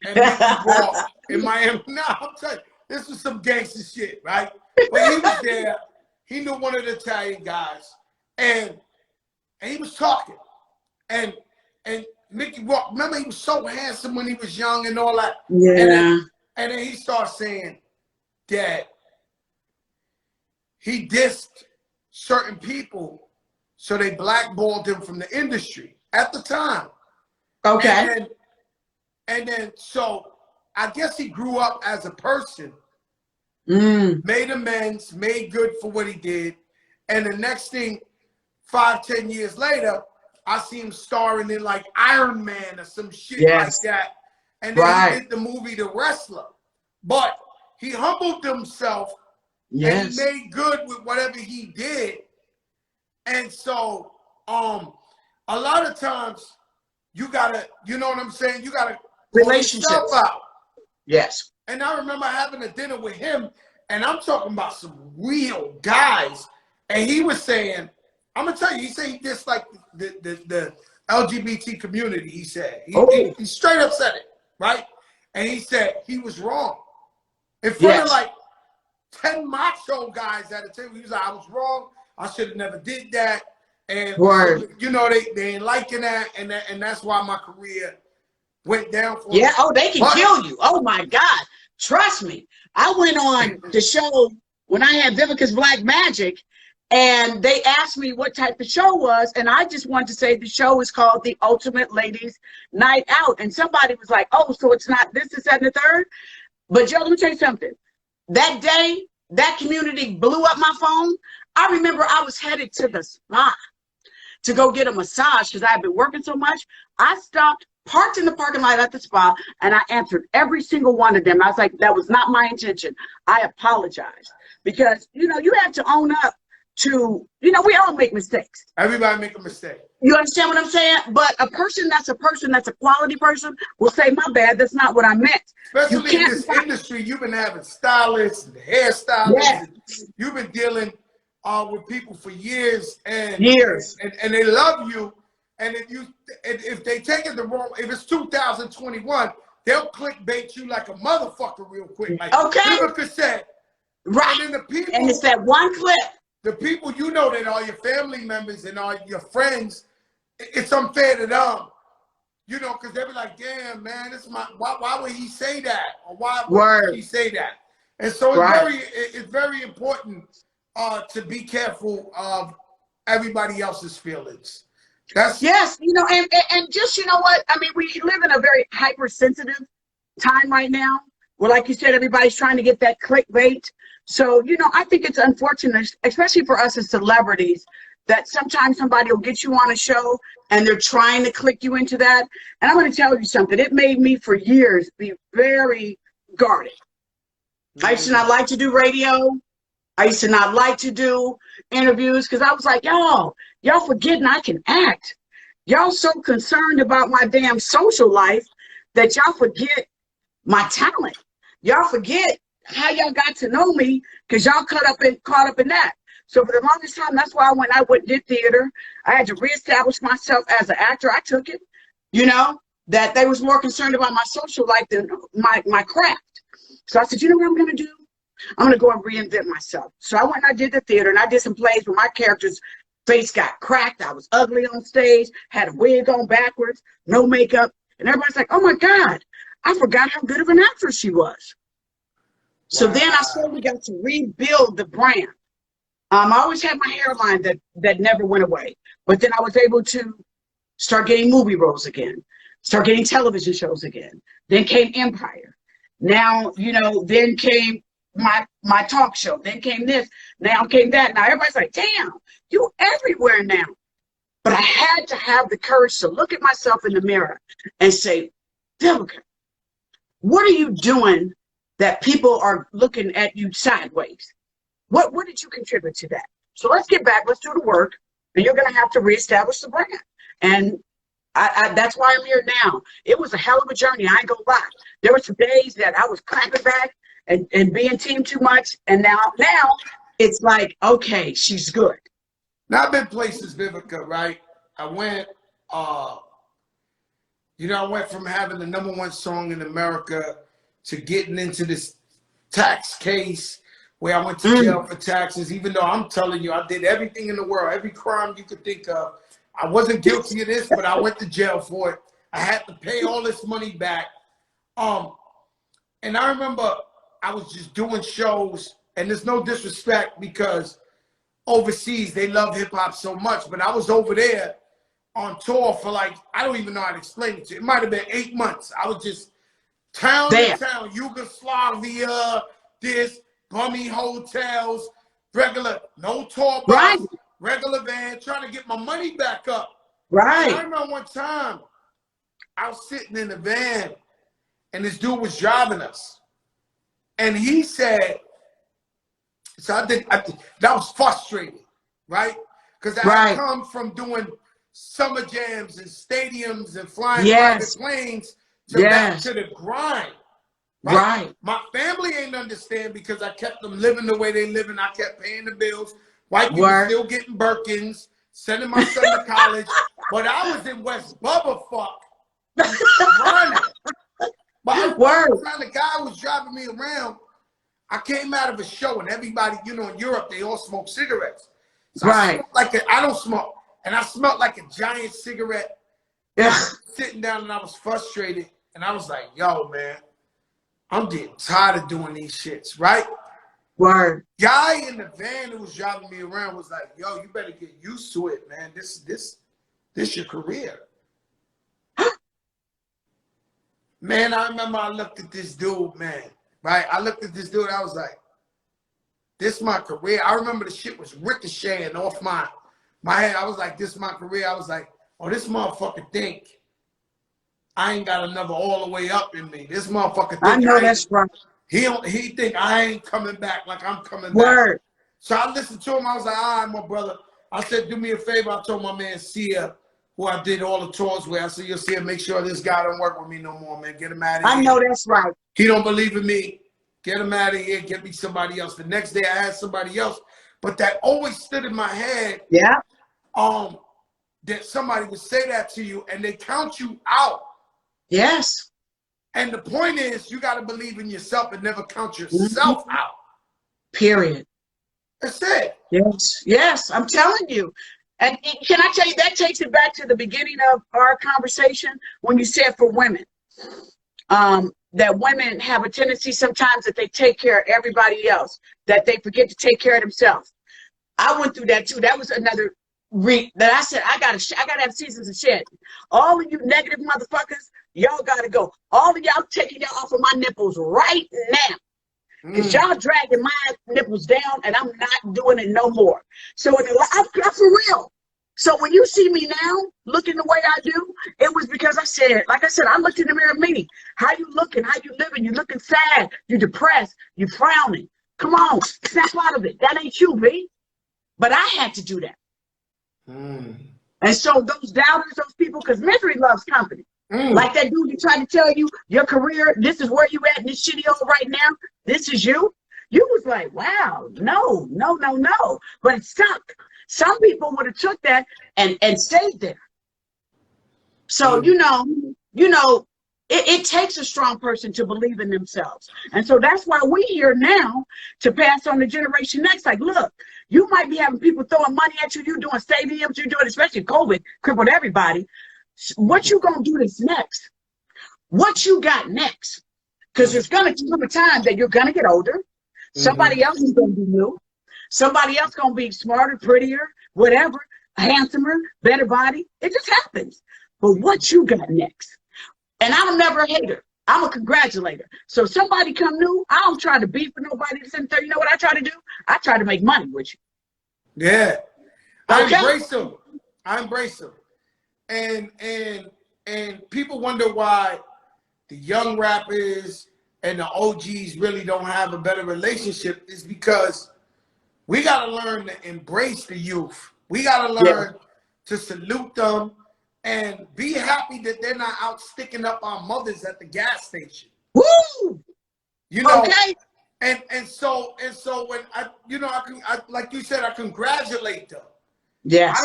and Mickey Rourke in Miami. No, I'm telling you, this was some gangster shit, right? But he was there. He knew one of the Italian guys, and he was talking. And Mickey Rourke, remember, he was so handsome when he was young and all that. Yeah. And then he starts saying that he dissed certain people, so they blackballed him from the industry at the time. Okay. And then so I guess he grew up as a person, made amends, made good for what he did. And the next thing, 5-10 years later, I see him starring in like Iron Man or some shit like that. And then he did the movie The Wrestler. But he humbled himself and he made good with whatever he did. And so a lot of times you gotta, you know what I'm saying? You gotta relationships out. Yes. And I remember having a dinner with him, and I'm talking about some real guys. And he was saying, I'm gonna tell you, he said he disliked the LGBT community. He said he straight up said it, right? And he said he was wrong in front of like 10 macho guys at a table. He was like, I was wrong. I should have never did that. And you know, they ain't liking that, and that's why my career went down for me. Oh, they can kill you. Oh my God, trust me. I went on the show when I had Vivica's Black Magic. And they asked me what type of show was, and I just wanted to say the show is called The Ultimate Ladies Night Out. And somebody was like, oh, so it's not this, that, and the third? But Joe, let me tell you something. That day, that community blew up my phone. I remember I was headed to the spa to go get a massage because I had been working so much. I stopped, parked in the parking lot at the spa, and I answered every single one of them. I was like, that was not my intention. I apologize. Because, you know, you have to own up to, you know, we all make mistakes. Everybody make a mistake. You understand what I'm saying? But a person that's a quality person will say, my bad, that's not what I meant. Especially in this industry, you've been having stylists and hairstylists. And you've been dealing with people for years and they love you. And if they take it the wrong, if it's 2021, they'll clickbait you like a motherfucker real quick. Like Okay. Vivica said. Right. And then the people, and it's that one clip. the people you know that are your family members and are your friends, it's unfair to them. You know, because they'll be like, damn, man, this is my, why would he say that? Or why would he say that? And so it's very important to be careful of everybody else's feelings. That's yes, you know, and just, you know what? I mean, we live in a very hypersensitive time right now where, like you said, everybody's trying to get that clickbait. So, you know, I think it's unfortunate, especially for us as celebrities, that sometimes somebody will get you on a show and they're trying to click you into that. And I'm going to tell you something. It made me for years be very guarded. I used to not like to do radio. I used to not like to do interviews because I was like, y'all forgetting I can act. Y'all so concerned about my damn social life that y'all forget my talent. Y'all forget how y'all got to know me because y'all caught up in that. So for the longest time, that's why when I went and did theater, I had to reestablish myself as an actor. I took it, you know, that they was more concerned about my social life than my craft. So I said, you know what I'm going to do? I'm going to go and reinvent myself. So I went and I did the theater, and I did some plays where my character's face got cracked. I was ugly on stage, had a wig on backwards, no makeup. And everybody's like, oh, my God, I forgot how good of an actress she was. So then I slowly got to rebuild the brand. I always had my hairline that never went away. But then I was able to start getting movie roles again, start getting television shows again. Then came Empire. Now, you know, then came my talk show. Then came this. Now came that. Now everybody's like, damn, you everywhere now. But I had to have the courage to look at myself in the mirror and say, Vivica, what are you doing that people are looking at you sideways? What did you contribute to that? So let's get back. Let's do the work. And you're going to have to reestablish the brand. And that's why I'm here now. It was a hell of a journey. I ain't gonna lie. There were some days that I was clapping back and being team too much. And now it's like, okay, she's good. Now I've been places, Vivica, right? I went, you know, I went from having the #1 song in America to getting into this tax case where I went to jail for taxes, even though I'm telling you, I did everything in the world, every crime you could think of. I wasn't guilty of this, but I went to jail for it. I had to pay all this money back. And I remember I was just doing shows, and there's no disrespect because overseas they love hip hop so much, but I was over there on tour for like, I don't even know how to explain it to you. It might have been 8 months. I was just town to town, Yugoslavia, this, bummy hotels, regular, no tour bus, regular van, trying to get my money back up. Right. And I remember one time I was sitting in the van and this dude was driving us. And he said, so I think that was frustrating, right? Because I had come from doing summer jams and stadiums and flying private planes to back to the grind. Right. My family ain't understand because I kept them living the way they live and I kept paying the bills. White people still getting Birkins, sending my son to college. But I was in West Bubba fuck running. But the guy was driving me around. I came out of a show and everybody, you know, in Europe, they all smoke cigarettes. So I smelled like I don't smoke. And I smelled like a giant cigarette. Sitting down and I was frustrated. And I was like, yo, man, I'm getting tired of doing these shits, right? Guy in the van who was driving me around was like, yo, you better get used to it, man. This your career. Man, I remember I looked at this dude, man, right? I looked at this dude, I was like, this my career. I remember the shit was ricocheting off my head. I was like, this my career. I was like, oh, this motherfucker think I ain't got another all the way up in me. This motherfucker think I know that's right. He think I ain't coming back like I'm coming back. So I listened to him. I was like, all right, my brother. I said, do me a favor. I told my man Sia, who I did all the tours with. I said, you'll see him. Make sure this guy don't work with me no more, man. Get him out of here. I know that's right. He don't believe in me. Get him out of here. Get me somebody else. The next day I had somebody else. But that always stood in my head. Yeah. That somebody would say that to you and they count you out. Yes. And the point is, you got to believe in yourself and never count yourself out. Period. That's it. Yes, yes, I'm telling you. And can I tell you, that takes it back to the beginning of our conversation when you said for women, that women have a tendency sometimes that they take care of everybody else, that they forget to take care of themselves. I went through that too. That was another that I said, I gotta have seasons of shed. All of you negative motherfuckers, y'all gotta go. All of y'all taking y'all off of my nipples right now. Because y'all dragging my nipples down and I'm not doing it no more. So I'm for real. So when you see me now looking the way I do, it was because I said, like I said, I looked in the mirror, me. How you looking? How you living? You looking sad. You depressed. You frowning. Come on, snap out of it. That ain't you, B. But I had to do that. And so those doubters, those people, because misery loves company. Like that dude who tried to tell you your career, this is where you at in this shitty hole right now. This is you. You was like, wow, no. But it stuck. Some people would have took that and stayed there. So, you know, it takes a strong person to believe in themselves. And so that's why we're here now to pass on the generation next. Like, look, you might be having people throwing money at you. You're doing stadiums. You're doing, especially COVID, crippled everybody. What you going to do this next? What you got next? Because there's going to come a time that you're going to get older. Somebody else is going to be new. Somebody else going to be smarter, prettier, whatever, handsomer, better body. It just happens. But what you got next? And I'm never a hater. I'm a congratulator. So if somebody come new, I don't try to beef with nobody. You know what I try to do? I try to make money with you. Yeah. I embrace them. I embrace them. And people wonder why the young rappers and the OGs really don't have a better relationship. Is because we got to learn to embrace the youth. We got to learn to salute them and be happy that they're not out sticking up our mothers at the gas station. Woo! You know, and so when I like you said, I congratulate them. Yes.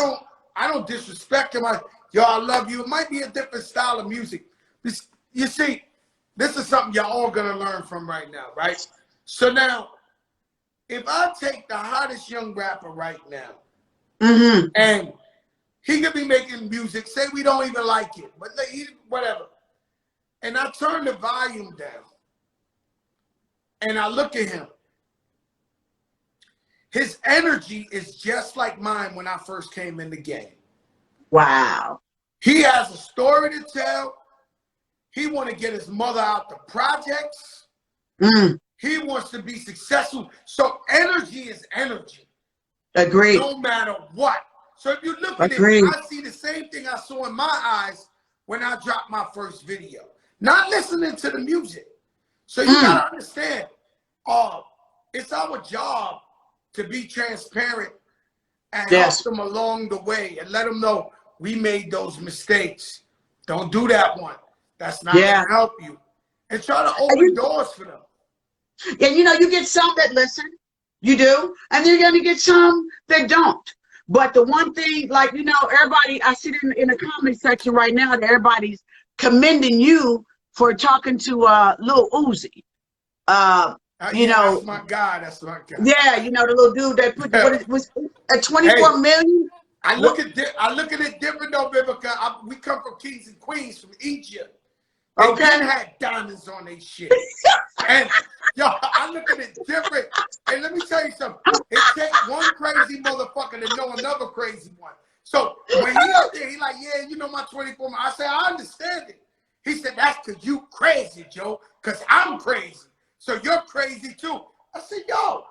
I don't disrespect them. Yo, I love you. It might be a different style of music. You see, this is something y'all all gonna learn from right now, right? So now, if I take the hottest young rapper right now, and he could be making music, say we don't even like it, but whatever, and I turn the volume down, and I look at him, his energy is just like mine when I first came in the game. Wow. He has a story to tell. He want to get his mother out the projects. He wants to be successful. So energy is energy. Agreed. No matter what. So if you look at it, I see the same thing I saw in my eyes when I dropped my first video. Not listening to the music. So you got to understand, it's our job to be transparent and help them along the way and let them know we made those mistakes. Don't do that one. That's not going to help you. And try to open doors for them. And you know, you get some that listen. You do. And you're going to get some that don't. But the one thing, like, you know, everybody, I see in the comment section right now that everybody's commending you for talking to Lil Uzi. You know, that's my guy. That's my guy. Yeah, you know, the little dude that put what was at 24 million. I look at it different though, Vivica. We come from kings and queens from Egypt. They didn't have diamonds on their shit. And yo, I look at it different. And let me tell you something. It takes one crazy motherfucker to know another crazy one. So when he out there, he like, yeah, you know my 24. I said, I understand it. He said, that's because you crazy, Joe, because I'm crazy. So you're crazy too. I said, yo,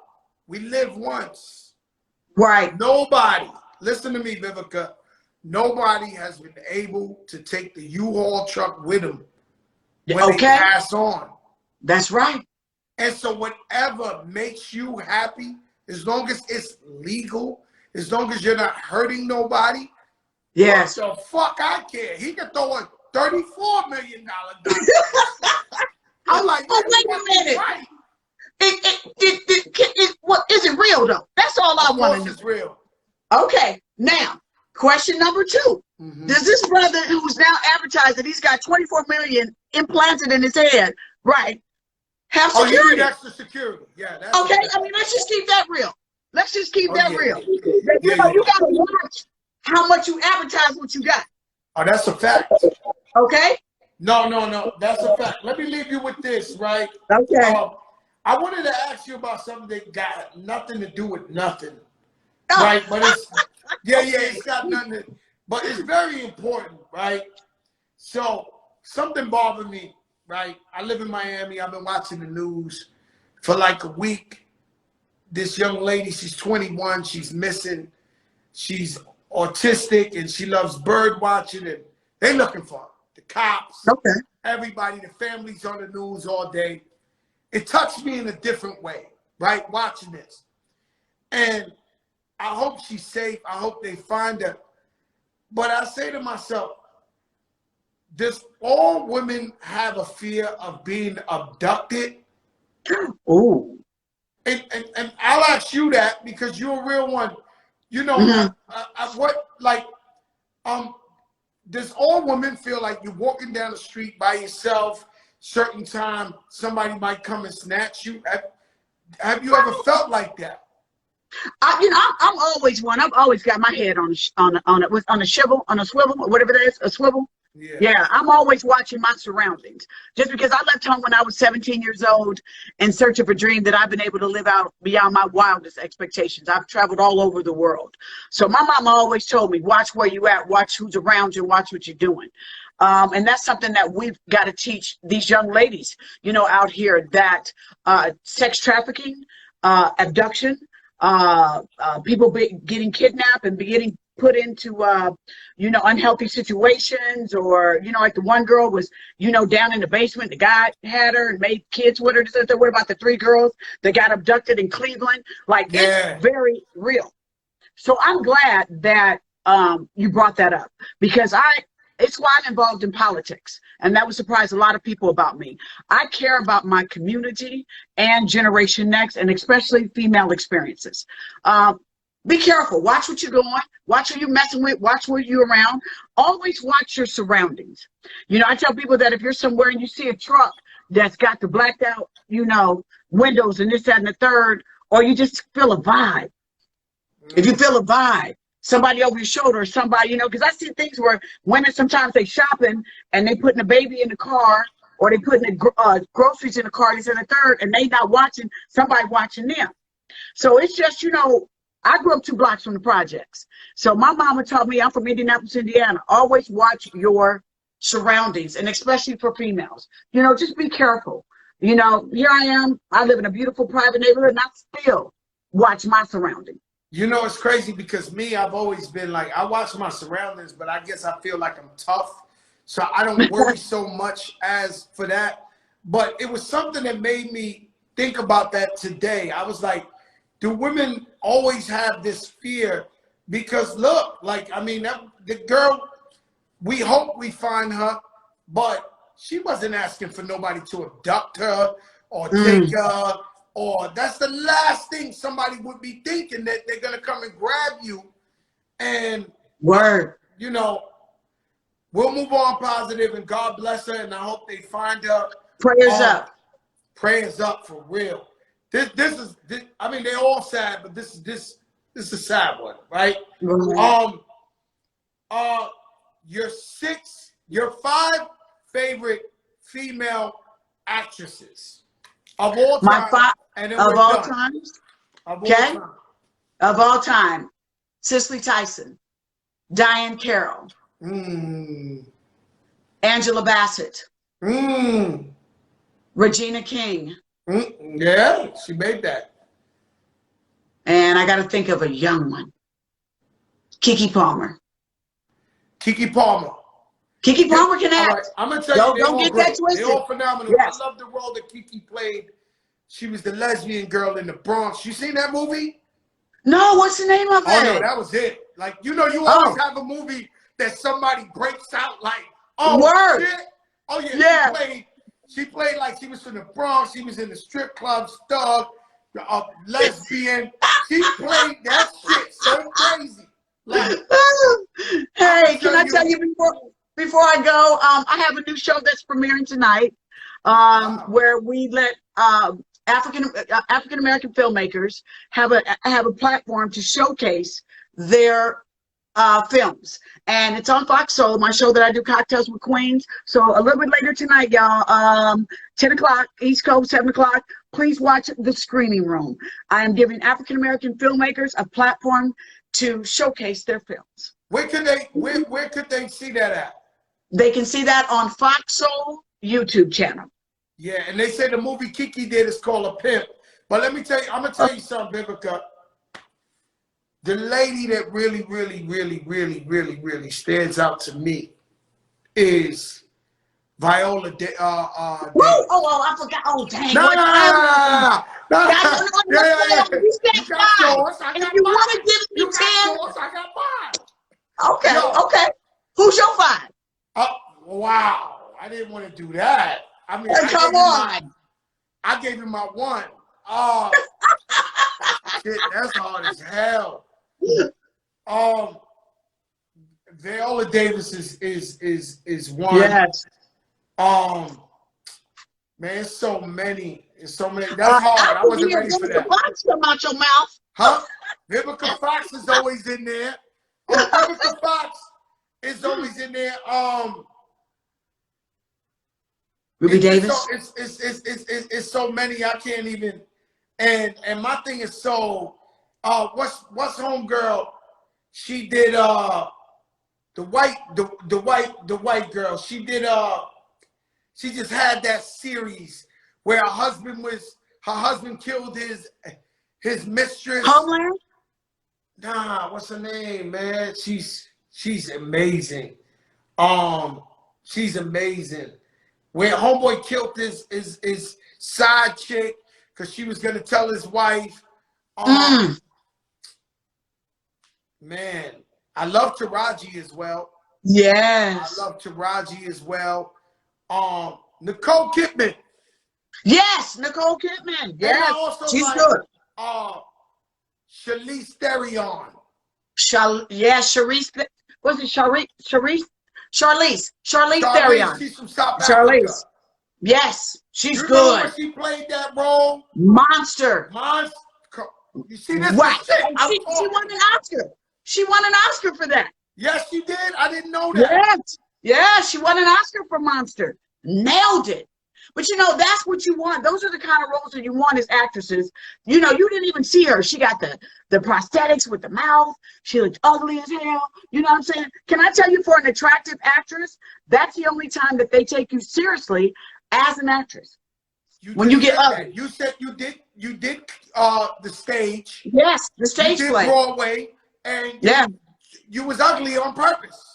we live once. Right. Nobody, listen to me, Vivica, nobody has been able to take the U-Haul truck with them when they pass on. That's right. And so whatever makes you happy, as long as it's legal, as long as you're not hurting nobody, yes. What the fuck I care? He could throw a $34 million diamond. I'm like, oh, wait a minute. Right. What is it real though? That's all I want to know. It's real. Okay, now question number 2. Does this brother who's now advertised that he's got 24 million implanted in his head, right? Have security. Oh, you need extra security. Yeah. That's okay. I mean, let's just keep that real. Let's just keep that real. Yeah, you gotta watch how much you advertise what you got. Oh, that's a fact. Okay. No. That's a fact. Let me leave you with this, right? Okay. I wanted to ask you about something that got nothing to do with nothing. Oh. Right? But it's it's got nothing to, but it's very important, right? So something bothered me, right? I live in Miami. I've been watching the news for like a week. This young lady, she's 21, she's missing, she's autistic, and she loves bird watching, and they looking for her. The cops, everybody, the family's on the news all day. It touched me in a different way, right? Watching this. And I hope she's safe. I hope they find her. But I say to myself, does all women have a fear of being abducted? Ooh. And I'll ask you that because you're a real one. You know, does all women feel like you're walking down the street by yourself, certain time, somebody might come and snatch you? Have you ever felt like that? I'm always one. I've always got my head on a swivel, or whatever that is, a swivel. Yeah, I'm always watching my surroundings. Just because I left home when I was 17 years old in search of a dream that I've been able to live out beyond my wildest expectations. I've traveled all over the world. So my mama always told me, watch where you at, watch who's around you, watch what you're doing. And that's something that we've got to teach these young ladies, you know, out here, that sex trafficking, abduction, people getting kidnapped and getting put into, you know, unhealthy situations, or, you know, like the one girl was, you know, down in the basement, the guy had her and made kids with her. What about the 3 girls that got abducted in Cleveland? Like, it's very real. So I'm glad that you brought that up, because it's why I'm involved in politics. And that would surprise a lot of people about me. I care about my community and Generation Next, and especially female experiences. Be careful. Watch what you're doing. Watch who you're messing with. Watch where you're around. Always watch your surroundings. You know, I tell people that if you're somewhere and you see a truck that's got the blacked out, you know, windows and this, that, and the third, or you just feel a vibe. If you feel a vibe, somebody over your shoulder, or somebody, you know, because I see things where women sometimes they shopping and they putting a baby in the car, or they putting the groceries in the car, this and the third, and they not watching, somebody watching them. So it's just, you know, I grew up 2 blocks from the projects. So my mama taught me, I'm from Indianapolis, Indiana, always watch your surroundings, and especially for females. You know, just be careful. You know, here I am, I live in a beautiful private neighborhood, and I still watch my surroundings. You know, it's crazy because me, I've always been like, I watch my surroundings, but I guess I feel like I'm tough. So I don't worry so much as for that. But it was something that made me think about that today. I was like, do women always have this fear? Because look, like, I mean, the girl, we hope we find her, but she wasn't asking for nobody to abduct her or take her. Or that's the last thing somebody would be thinking, that they're going to come and grab you. And, you know, we'll move on positive, and God bless her, and I hope they find her. Prayers up. Prayers up, for real. This I mean, they're all sad, but this is a sad one, right? Your 5 favorite female actresses of all time. My 5 of all time. Okay. Of all time, Cicely Tyson, Diane Carroll, Angela Bassett, Regina King. Yeah, she made that. And I got to think of a young one. Keke Palmer. Keke Palmer. Keke Palmer can act. Right. I'm going to tell you, don't get that twisted. They're all phenomenal. Yes. I love the role that Keke played. She was the lesbian girl in the Bronx. You seen that movie? No, what's the name of it? Oh, no, that was it. Like, you know, you always have a movie that somebody breaks out like, oh, shit. Oh, yeah. She played like she was from the Bronx. She was in the strip club, thug, lesbian. She played that shit so crazy. Like, hey, can I tell you before I go, I have a new show that's premiering tonight, where we let African American filmmakers have a platform to showcase their films, and it's on Fox Soul, my show that I do, Cocktails with Queens. So a little bit later tonight, y'all, 10 o'clock East Coast, 7 o'clock, please watch The Screening Room. I am giving African American filmmakers a platform to showcase their films. Where could they see that at? They can see that on Fox Soul YouTube channel. Yeah, and they say the movie Kiki did is called A Pimp. But let me tell you, I'm gonna tell you something, Vivica. The lady that really stands out to me is Viola. I forgot. Oh, dang. No. If you want to give me 10, I got mine. Okay. Who's your 5? Wow. I didn't want to do that. I mean, come on. I gave him my 1. Oh, shit, that's hard as hell. Viola Davis is 1. Yes. Man, it's so many. That's hard. I wasn't ready for that. Fox come out your mouth. Huh? Vivica Fox is always in there. Vivica Fox is always in there. Ruby Davis. It's so many. I can't even. And my thing is so. What's homegirl? She did the white girl. She did she just had that series where her husband killed his mistress. Homeland? Nah, what's her name, man? She's amazing. She's amazing. Where homeboy killed his side chick because she was gonna tell his wife. Man, I love Taraji as well. Yes. I love Taraji as well. Nicole Kidman. Yes, Nicole Kidman. Yes, she's like, good. Charlize Theron. Charlize. Was it Charlize Theron. She's from South Africa. Yes, she's good. Remember when she played that role? Monster. You see this? Right. She won an Oscar. She won an Oscar for that. Yes, she did. I didn't know that. Yes, she won an Oscar for Monster. Nailed it. But you know, that's what you want. Those are the kind of roles that you want as actresses. You know, you didn't even see her. She got the prosthetics with the mouth. She looked ugly as hell. You know what I'm saying? Can I tell you, for an attractive actress, that's the only time that they take you seriously as an actress. When you get ugly. You said you did the stage. Yes, the stage play. Broadway, and you was ugly on purpose.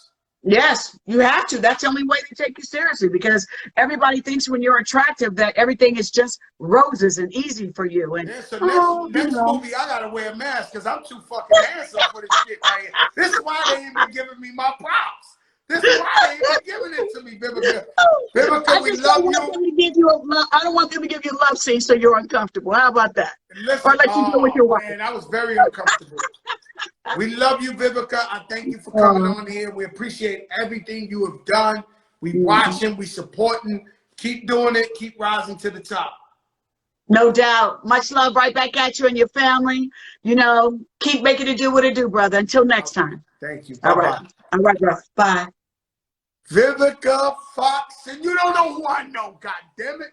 Yes, you have to. That's the only way they take you seriously, because everybody thinks when you're attractive that everything is just roses and easy for you. And so next movie, I gotta wear a mask because I'm too fucking handsome for this shit right here. This is why they ain't been giving me my props. This is why they ain't been giving it to me, Vivica. Vivica, we love you. I don't want them to give you a love scene so you're uncomfortable. How about that? Listen, or let you know what you're watching. Man, I was very uncomfortable. We love you, Vivica. I thank you for coming on here. We appreciate everything you have done. We watching, we supporting. Keep doing it. Keep rising to the top. No doubt. Much love right back at you and your family. You know, keep making it do what it do, brother. Until next time. Thank you. All right. All right, bro. Bye. Vivica Fox. And you don't know who I know, God damn it.